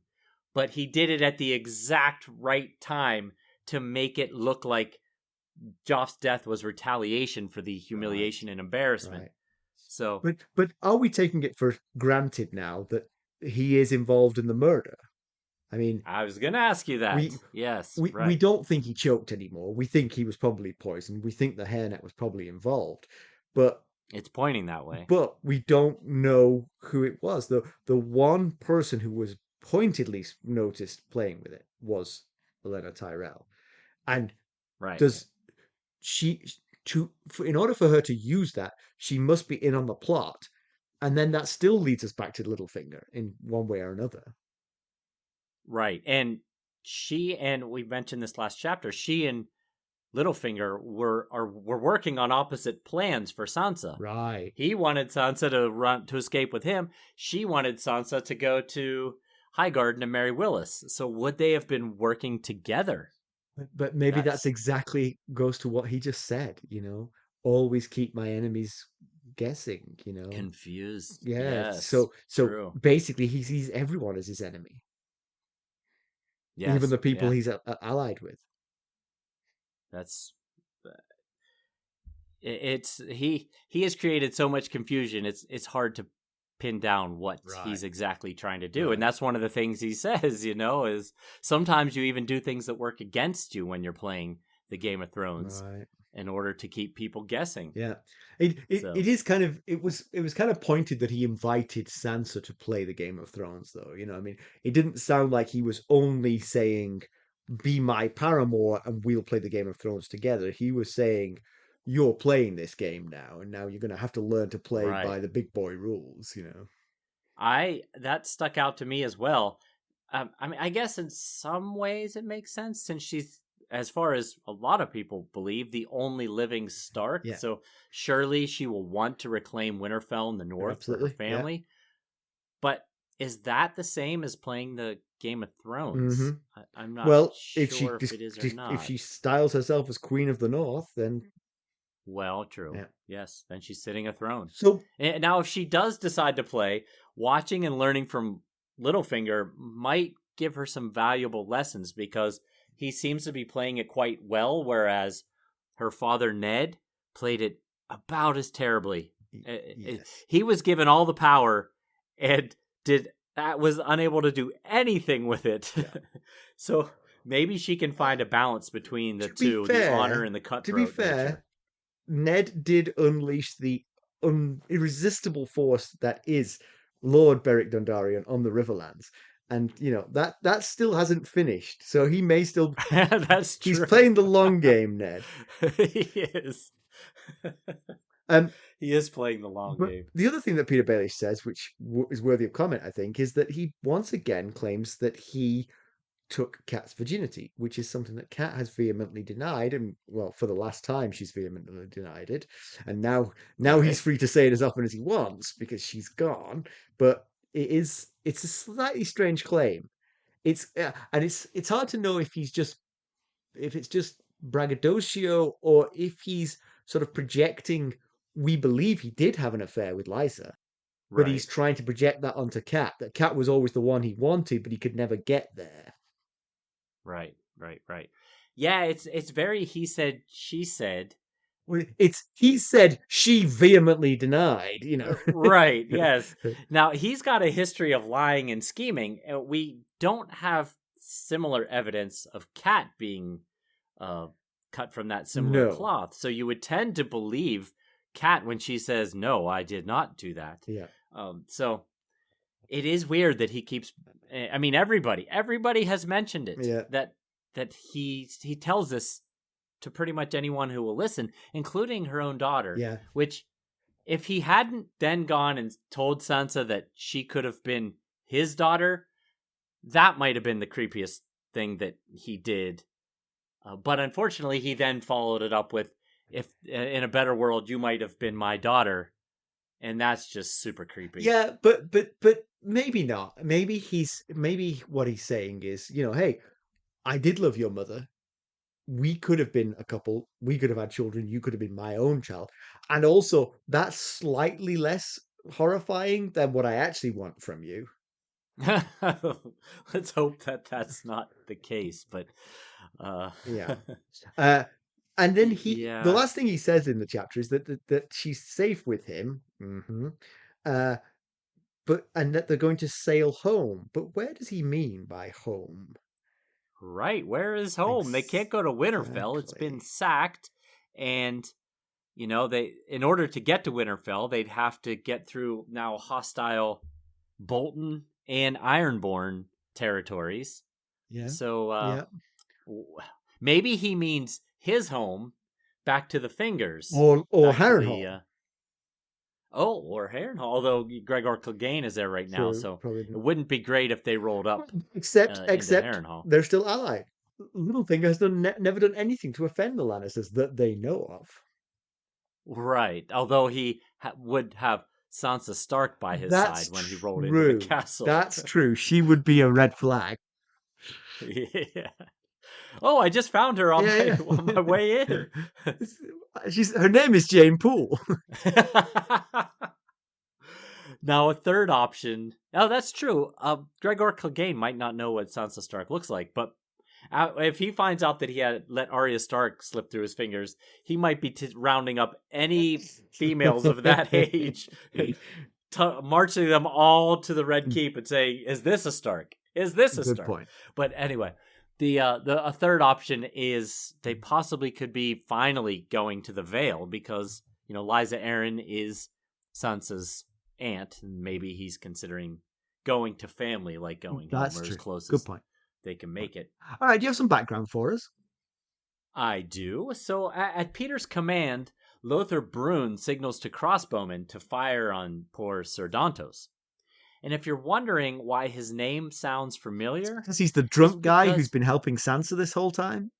but he did it at the exact right time to make it look like Joff's death was retaliation for the humiliation and embarrassment. Right. So, but are we taking it for granted now that he is involved in the murder? I mean, I was going to ask you that. We don't think he choked anymore. We think he was probably poisoned. We think the hairnet was probably involved, but it's pointing that way. But we don't know who it was. The one person who was pointedly noticed playing with it was Olenna Tyrell, and does she in order for her to use that, she must be in on the plot, and then that still leads us back to Littlefinger in one way or another. Right, and we mentioned this last chapter, she and Littlefinger were working on opposite plans for Sansa. Right. He wanted Sansa to escape with him. She wanted Sansa to go to Highgarden and marry Willis. So would they have been working together? But maybe that's exactly goes to what he just said, always keep my enemies guessing, confused. Yeah. Yes, so true. Basically he sees everyone as his enemy. Yes, even the people he's allied with. He has created so much confusion. It's hard to pin down what he's exactly trying to do. And that's one of the things he says, is sometimes you even do things that work against you when you're playing the Game of Thrones in order to keep people guessing. Yeah. It is kind of, it was kind of pointed that he invited Sansa to play the Game of Thrones, though. I mean, it didn't sound like he was only saying, be my paramour and we'll play the Game of Thrones together. He was saying, you're playing this game now, and now you're going to have to learn to play by the big boy rules, That stuck out to me as well. I mean, I guess in some ways it makes sense since she's, as far as a lot of people believe, the only living Stark. Yeah. So surely she will want to reclaim Winterfell in the north for her Absolutely, yeah. family. But is that the same as playing the Game of Thrones? I'm not Well, sure if it is or not. if she styles herself as Queen of the North, then Well, true. yeah. Yes, then she's sitting a throne. So And now, if she does decide to play, watching and learning from Littlefinger might give her some valuable lessons because he seems to be playing it quite well, whereas her father, Ned, played it about as terribly. yes. He was given all the power and was unable to do anything with it. Yeah. So maybe she can find a balance between the To be two, fair- the honor and the cutthroat To be fair, nature. Ned did unleash the irresistible force that is Lord Beric Dondarrion on the Riverlands. And that still hasn't finished. So he may still That's true. he's playing the long game, Ned. He is. He is playing the long But game. the other thing that Petyr Baelish says, which is worthy of comment, I think, is that he once again claims that he took Kat's virginity, which is something that Kat has vehemently denied, and well, for the last time, she's vehemently denied it. And now he's free to say it as often as he wants because she's gone. But it's a slightly strange claim. It's hard to know if it's just braggadocio or if he's sort of projecting. We believe he did have an affair with Lysa, but he's trying to project that onto Kat. That Kat was always the one he wanted, but he could never get there. Right. Yeah, it's very he said, she said. It's he said, she vehemently denied, Right, yes. Now, he's got a history of lying and scheming. We don't have similar evidence of Kat being cut from that similar cloth. So you would tend to believe Kat when she says, no, I did not do that. Yeah. So it is weird that he keeps... I mean, everybody has mentioned it. Yeah. That he tells this to pretty much anyone who will listen, including her own daughter. Yeah. Which, if he hadn't then gone and told Sansa that she could have been his daughter, that might have been the creepiest thing that he did. But unfortunately, he then followed it up with, if in a better world, you might have been my daughter. And that's just super creepy. Yeah, but maybe not. Maybe what he's saying is, hey, I did love your mother. We could have been a couple. We could have had children. You could have been my own child. And also, that's slightly less horrifying than what I actually want from you. Let's hope that that's not the case. But yeah. And then the last thing he says in the chapter is that she's safe with him. Mm-hmm. And that they're going to sail home. But where does he mean by home? Right, where is home? They can't go to Winterfell. It's been sacked, and they, in order to get to Winterfell, they'd have to get through now hostile Bolton and Ironborn territories. Yeah. So maybe he means his home back to the Fingers, or Harrenhal. Or Harrenhal. Although Gregor Clegane is there right now, so it wouldn't be great if they rolled up. Except Harrenhal. They're still allied. Littlefinger has never done anything to offend the Lannisters that they know of. Right. Although he would have Sansa Stark by his side when he rolled into the castle. That's true. She would be a red flag. Yeah. Oh, I just found her on my way in. Her name is Jane Poole. Now, a third option. Oh, that's true. Gregor Clegane might not know what Sansa Stark looks like, but if he finds out that he had let Arya Stark slip through his fingers, he might be rounding up any females of that age, marching them all to the Red Keep and saying, "Is this a Stark? Is this a Stark?" Good point. But anyway. A third option is they possibly could be finally going to the Vale because, Lysa Arryn is Sansa's aunt, and maybe he's considering going to family, like going home, or as close as they can make it. All right, do you have some background for us? I do. So at Petyr's command, Lothar Brune signals to crossbowmen to fire on poor Ser Dontos. And if you're wondering why his name sounds familiar, Because he's the drunk guy because- who's been helping Sansa this whole time.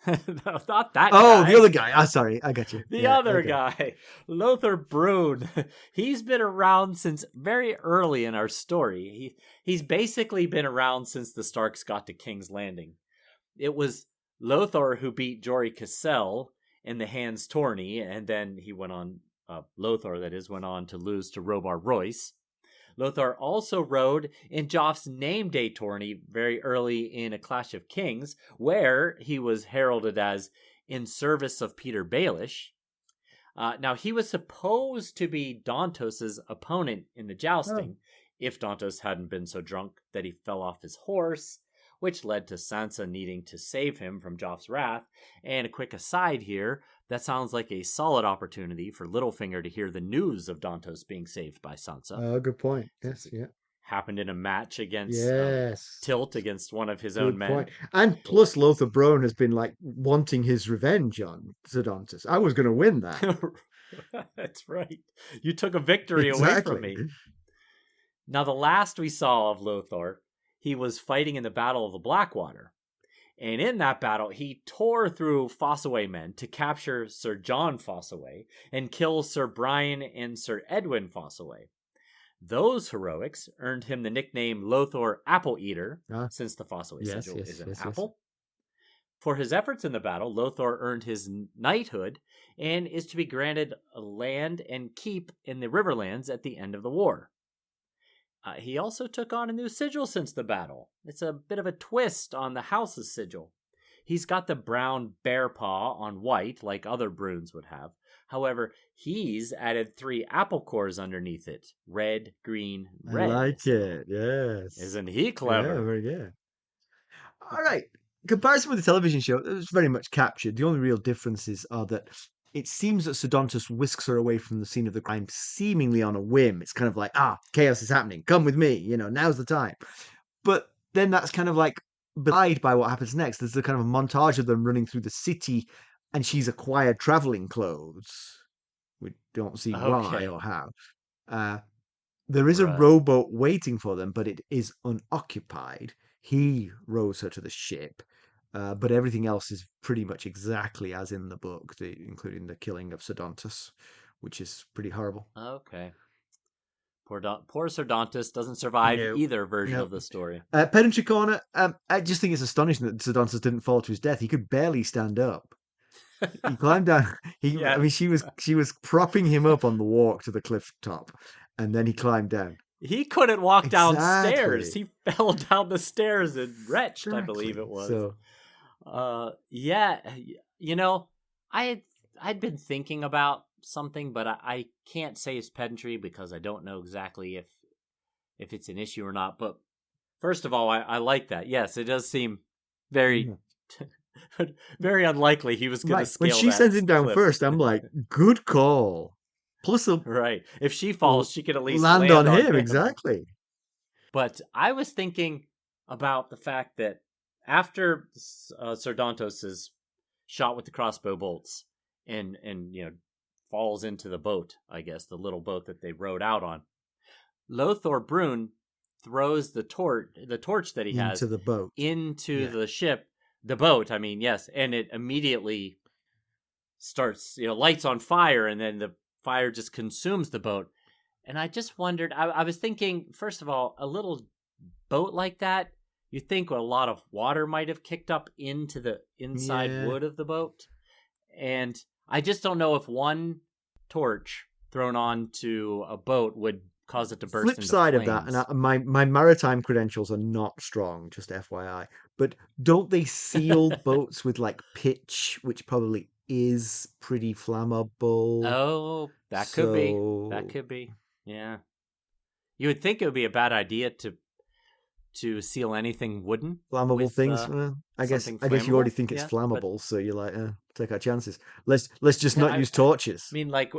no, not that Oh, guy. the other guy. Oh, sorry, I got you. The Yeah, other okay. guy, Lothar Brune. He's been around since very early in our story. He's basically been around since the Starks got to King's Landing. It was Lothar who beat Jory Cassel in the Hands Tourney, and then he went on, Lothar, that is, went on to lose to Robar Royce. Lothar also rode in Joff's name day tourney very early in A Clash of Kings, where he was heralded as in service of Petyr Baelish. Now, he was supposed to be Dontos' opponent in the jousting, if Dontos hadn't been so drunk that he fell off his horse, which led to Sansa needing to save him from Joff's wrath. And a quick aside here, that sounds like a solid opportunity for Littlefinger to hear the news of Dontos being saved by Sansa. Oh, good point. Yes, yeah. Happened in a match against Tilt against one of his own men. Point. And plus, Lothar Brone has been like wanting his revenge on Ser Dontos. I was going to win that. That's right. You took a victory away from me. Now, the last we saw of Lothar, he was fighting in the Battle of the Blackwater. And in that battle, he tore through Fossaway men to capture Sir John Fossaway and kill Sir Brian and Sir Edwin Fossaway. Those heroics earned him the nickname Lothar Apple Eater, since the Fossaway sigil is an apple. For his efforts in the battle, Lothar earned his knighthood and is to be granted land and keep in the Riverlands at the end of the war. He also took on a new sigil since the battle. It's a bit of a twist on the house's sigil. He's got the brown bear paw on white, like other Brunes would have. However, he's added 3 apple cores underneath it. Red, green, red. I like it, yes. Isn't he clever? Yeah, very good. All right. Comparison with the television show, it was very much captured. The only real differences are that it seems that Ser Dontos whisks her away from the scene of the crime seemingly on a whim. It's kind of like, chaos is happening. Come with me. Now's the time. But then that's kind of like belied by what happens next. There's the kind of a montage of them running through the city, and she's acquired traveling clothes. We don't see why or how. There is a rowboat waiting for them, but it is unoccupied. He rows her to the ship. But everything else is pretty much exactly as in the book, including the killing of Ser Dontos, which is pretty horrible. Okay. Poor Ser Dontos doesn't survive either version of the story. Pedantry corner. I just think it's astonishing that Ser Dontos didn't fall to his death. He could barely stand up. He climbed down. I mean, she was propping him up on the walk to the cliff top, and then he climbed down. He couldn't walk downstairs. He fell down the stairs and retched, I believe it was. So, I'd been thinking about something, but I can't say it's pedantry because I don't know exactly if it's an issue or not. But first of all, I like that. Yes, it does seem very very unlikely he was going to scale when she that sends him down cliff. first, I'm like, good call. Plus, right. If she falls, she could at least land on him. Exactly. But I was thinking about the fact that after Ser Dontos is shot with the crossbow bolts and falls into the boat, I guess, the little boat that they rowed out on, Lothar Brune throws the torch that he has into the boat, into the ship, the boat. I mean, yes, and it immediately starts, lights on fire, and then the fire just consumes the boat. And I just wondered, I was thinking, first of all, a little boat like that, you think a lot of water might have kicked up into the inside wood of the boat. And I just don't know if one torch thrown onto a boat would cause it to burst into flames. Flip side of that, and my maritime credentials are not strong, just FYI, but don't they seal boats with like pitch, which probably is pretty flammable? Oh, that could be. That could be. Yeah. You would think it would be a bad idea to seal anything wooden. Flammable with, things. I guess you already think it's flammable, so you're like, take our chances. Let's just not use torches. I mean, like,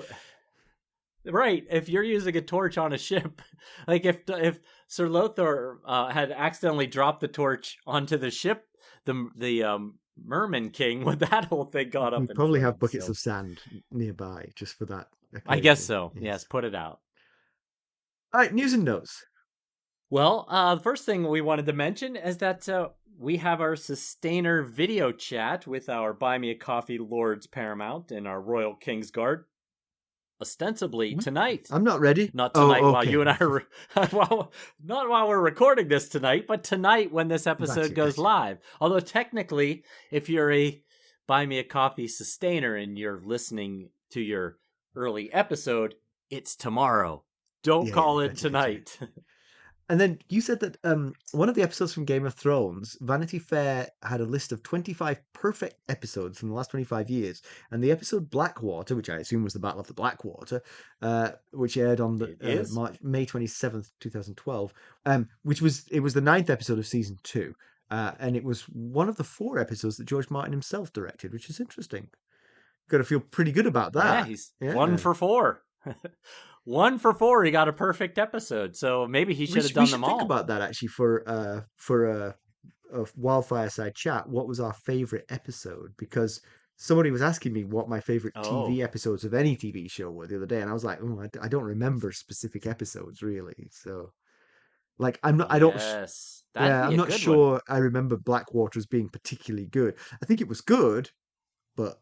right? If you're using a torch on a ship, like if Sir Lothar had accidentally dropped the torch onto the ship, the Merman King, would that whole thing got up? We probably have buckets of sand nearby just for that occasion. I guess so. Yes, put it out. All right, news and notes. Well, the first thing we wanted to mention is that we have our Sustainer video chat with our Buy Me a Coffee Lords Paramount and our Royal Kingsguard, ostensibly What? tonight. I'm not ready. Not tonight Oh, while okay. you and I are, well, not while we're recording this tonight, but tonight when this Gotcha, episode goes gotcha. live. Although technically, if you're a Buy Me a Coffee Sustainer and you're listening to your early episode, it's tomorrow. Don't call it Gotcha. tonight. And then you said that one of the episodes from Game of Thrones, Vanity Fair had a list of 25 perfect episodes from the last 25 years. And the episode Blackwater, which I assume was the Battle of the Blackwater, which aired on It is. May 27th, 2012, it was the ninth episode of season 2. And it was one of the 4 episodes that George Martin himself directed, which is interesting. Got to feel pretty good about that. Yeah, he's 1 for 4. 1 for 4. He got a perfect episode, so maybe he should have done them all. We should think about that actually for a Wildfire Side chat. What was our favorite episode? Because somebody was asking me what my favorite TV episodes of any TV show were the other day, and I was like, oh, I don't remember specific episodes really. So, like, I'm not. I don't. Yes, I'm not sure. I remember Blackwater as being particularly good. I think it was good, but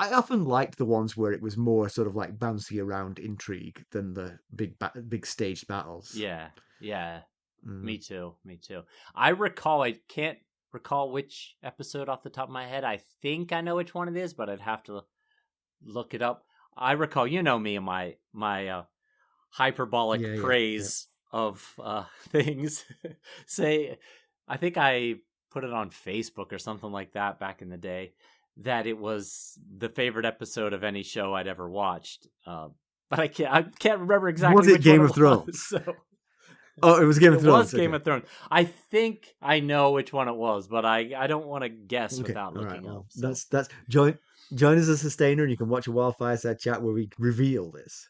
I often liked the ones where it was more sort of like bouncy around intrigue than the big staged battles. Yeah. Me too. I can't recall which episode off the top of my head. I think I know which one it is, but I'd have to look it up. I recall, you know me and my hyperbolic praise of things. I think I put it on Facebook or something like that back in the day, that it was the favorite episode of any show I'd ever watched. But I can't remember exactly. Was it which Game one of Thrones? Was, so. Oh, it was Game of Thrones. It was Game of Thrones. I think I know which one it was, but I don't want to guess without looking up. So. That's join us as a Sustainer, and you can watch a Wildfire Side chat where we reveal this.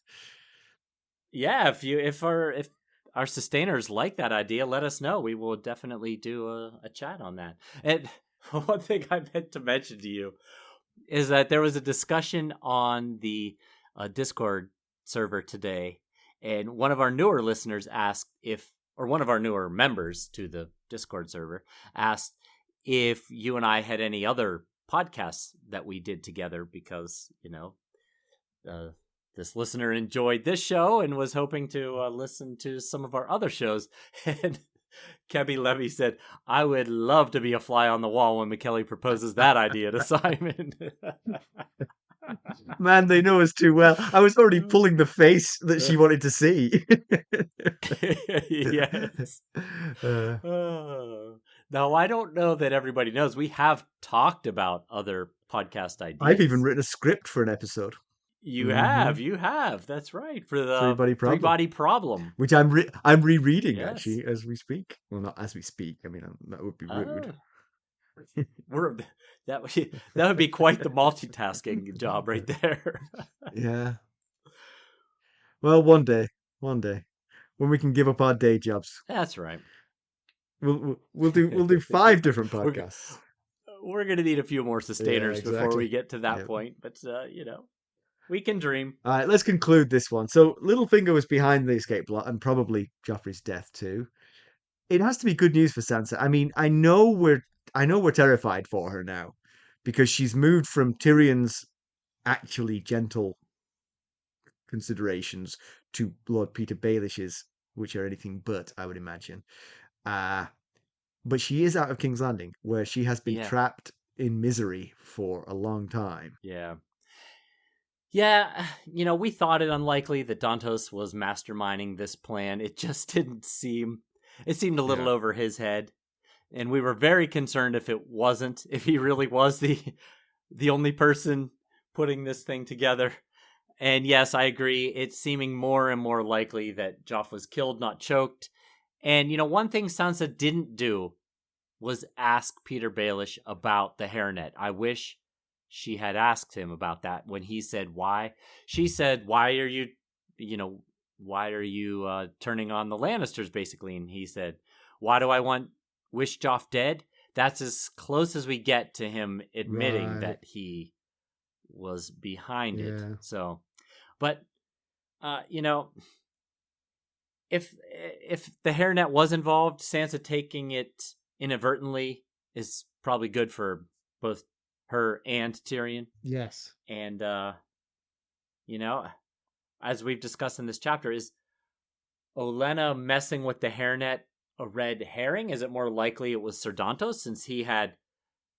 Yeah, if our Sustainers like that idea, let us know. We will definitely do a chat on that. And one thing I meant to mention to you is that there was a discussion on the Discord server today, and one of our newer listeners asked one of our newer members to the Discord server asked if you and I had any other podcasts that we did together, because, this listener enjoyed this show and was hoping to listen to some of our other shows. And Kebby Levy said, I would love to be a fly on the wall when Mackelly proposes that idea to Simon. Man, they know us too well. I was already pulling the face that she wanted to see. Yes. Now, I don't know that everybody knows. We have talked about other podcast ideas. I've even written a script for an episode. You have. That's right. For the Three Body Problem. Which I'm rereading, actually, as we speak. Well, not as we speak. I mean, that would be rude. That would be quite the multitasking job right there. Yeah. Well, one day, when we can give up our day jobs. That's right. We'll do 5 different podcasts. We're going to need a few more Sustainers before we get to that point, but we can dream. All right, let's conclude this one. So Littlefinger was behind the escape plot and probably Joffrey's death too. It has to be good news for Sansa. I mean, I know we're terrified for her now, because she's moved from Tyrion's actually gentle considerations to Lord Petyr Baelish's, which are anything but, I would imagine. But she is out of King's Landing, where she has been trapped in misery for a long time. Yeah. Yeah, we thought it unlikely that Dontos was masterminding this plan. It just didn't seem... It seemed a little over his head. And we were very concerned if he really was the only person putting this thing together. And yes, I agree. It's seeming more and more likely that Joff was killed, not choked. And, one thing Sansa didn't do was ask Petyr Baelish about the hairnet. I wish she had asked him about that when he said why. She said, why are you turning on the Lannisters, basically? And he said, why do I wish Joff dead? That's as close as we get to him admitting that he was behind it. So, but, if the hairnet was involved, Sansa taking it inadvertently is probably good for both her and Tyrion. Yes. And you know, as we've discussed in this chapter, is Olenna messing with the hairnet a red herring? Is it more likely it was Ser Dontos, since he had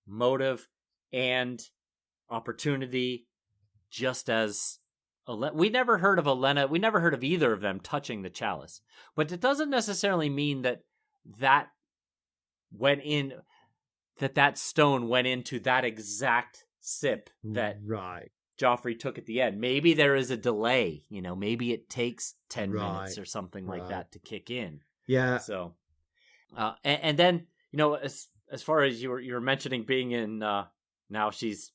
motive and opportunity, just as we never heard of Olenna. We never heard of either of them touching the chalice, but it doesn't necessarily mean that went in, that stone went into that exact sip that Right. Joffrey took at the end. Maybe there is a delay, maybe it takes 10 minutes Right. or something like that to kick in. Yeah. So, and then, as far as you were mentioning being in, now she's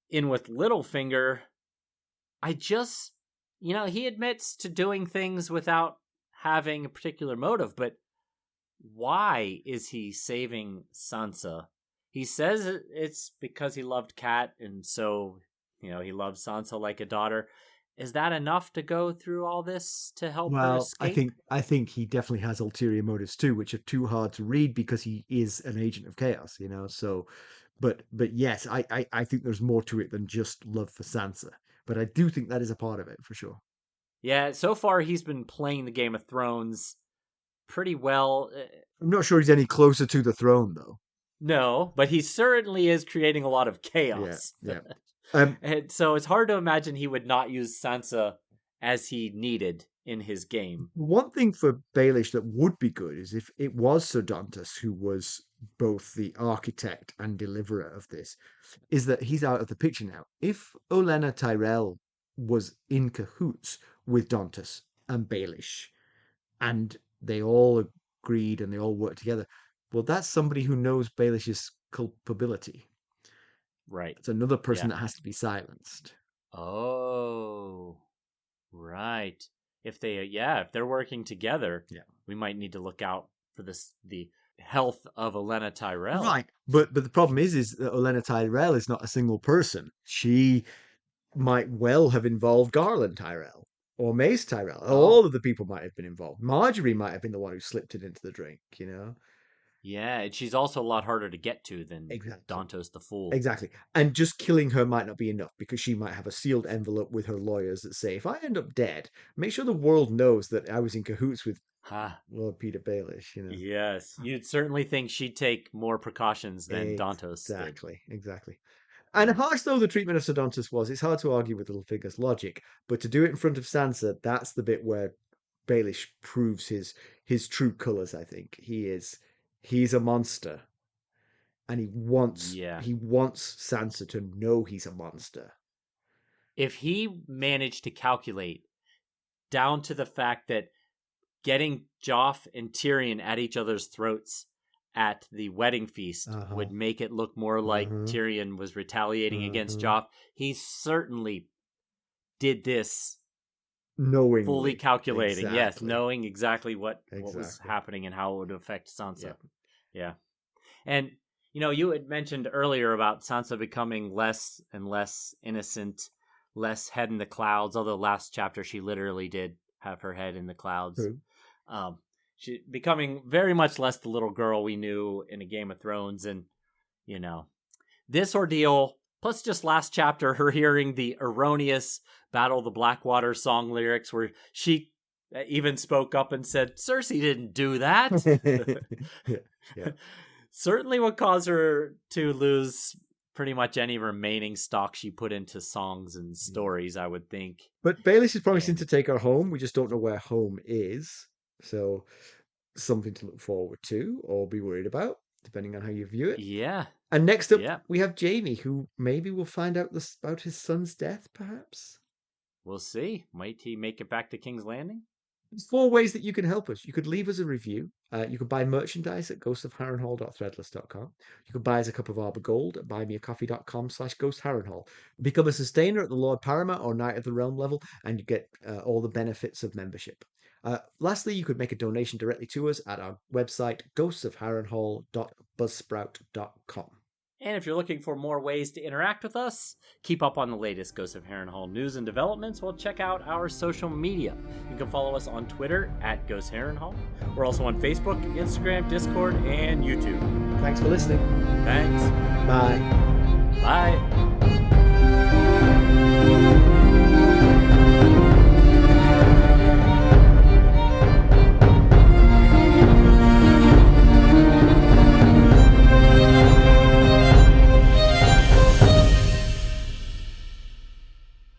in with Littlefinger, I just, he admits to doing things without having a particular motive, but why is he saving Sansa? He says it's because he loved Cat, and so, he loves Sansa like a daughter. Is that enough to go through all this to help her Well, escape? I think he definitely has ulterior motives too, which are too hard to read because he is an agent of chaos, So, but yes, I think there's more to it than just love for Sansa. But I do think that is a part of it for sure. Yeah, so far he's been playing the Game of Thrones pretty well. I'm not sure he's any closer to the throne though. No, but he certainly is creating a lot of chaos. Yeah. And so it's hard to imagine he would not use Sansa as he needed in his game. One thing for Baelish that would be good is if it was Ser Dontos who was both the architect and deliverer of this, is that he's out of the picture now. If Olenna Tyrell was in cahoots with Dontos and Baelish, and they all agreed and they all worked together, well, that's somebody who knows Baelish's culpability. Right. It's another person Yeah. that has to be silenced. Oh, right. If they're working together, Yeah. we might need to look out for the health of Olenna Tyrell. Right. But the problem is that Olenna Tyrell is not a single person. She might well have involved Garland Tyrell or Mace Tyrell. All of the people might have been involved. Marjorie might have been the one who slipped it into the drink, Yeah, and she's also a lot harder to get to than Exactly. Dontos the Fool. Exactly. And just killing her might not be enough because she might have a sealed envelope with her lawyers that say, if I end up dead, make sure the world knows that I was in cahoots with Lord Petyr Baelish, Yes, you'd certainly think she'd take more precautions than Dontos did. Exactly. And harsh though the treatment of Ser Dontos was, it's hard to argue with Littlefinger's logic, but to do it in front of Sansa, that's the bit where Baelish proves his true colours, I think. He's a monster. And he wants Sansa to know he's a monster. If he managed to calculate down to the fact that getting Joff and Tyrion at each other's throats at the wedding feast would make it look more like Tyrion was retaliating against Joff, he certainly did this knowingly, fully calculating. Yes, knowing exactly what was happening and how it would affect Sansa. Yeah. And you had mentioned earlier about Sansa becoming less and less innocent, less head in the clouds, although last chapter she literally did have her head in the clouds. She becoming very much less the little girl we knew in a Game of Thrones. And, this ordeal, plus just last chapter, her hearing the erroneous Battle of the Blackwater song lyrics where she even spoke up and said, Cersei didn't do that. Yeah. Certainly would cause her to lose pretty much any remaining stock she put into songs and stories, I would think. But Baelish is promising to take her home. We just don't know where home is. So something to look forward to or be worried about, depending on how you view it. Yeah. And next up, we have Jaime, who maybe will find out about his son's death, perhaps. We'll see. Might he make it back to King's Landing? There's 4 ways that you can help us. You could leave us a review. You could buy merchandise at ghostofharrenhal.threadless.com. You could buy us a cup of Arbor Gold at buymeacoffee.com/ghostharrenhal. Become a sustainer at the Lord Paramount or Knight of the Realm level, and you get all the benefits of membership. Lastly, you could make a donation directly to us at our website, ghostofharrenhal.buzzsprout.com. And if you're looking for more ways to interact with us, keep up on the latest Ghosts of Harrenhal news and developments, well, check out our social media. You can follow us on Twitter at Ghosts Harrenhal. We're also on Facebook, Instagram, Discord, and YouTube. Thanks for listening. Thanks. Bye. Bye.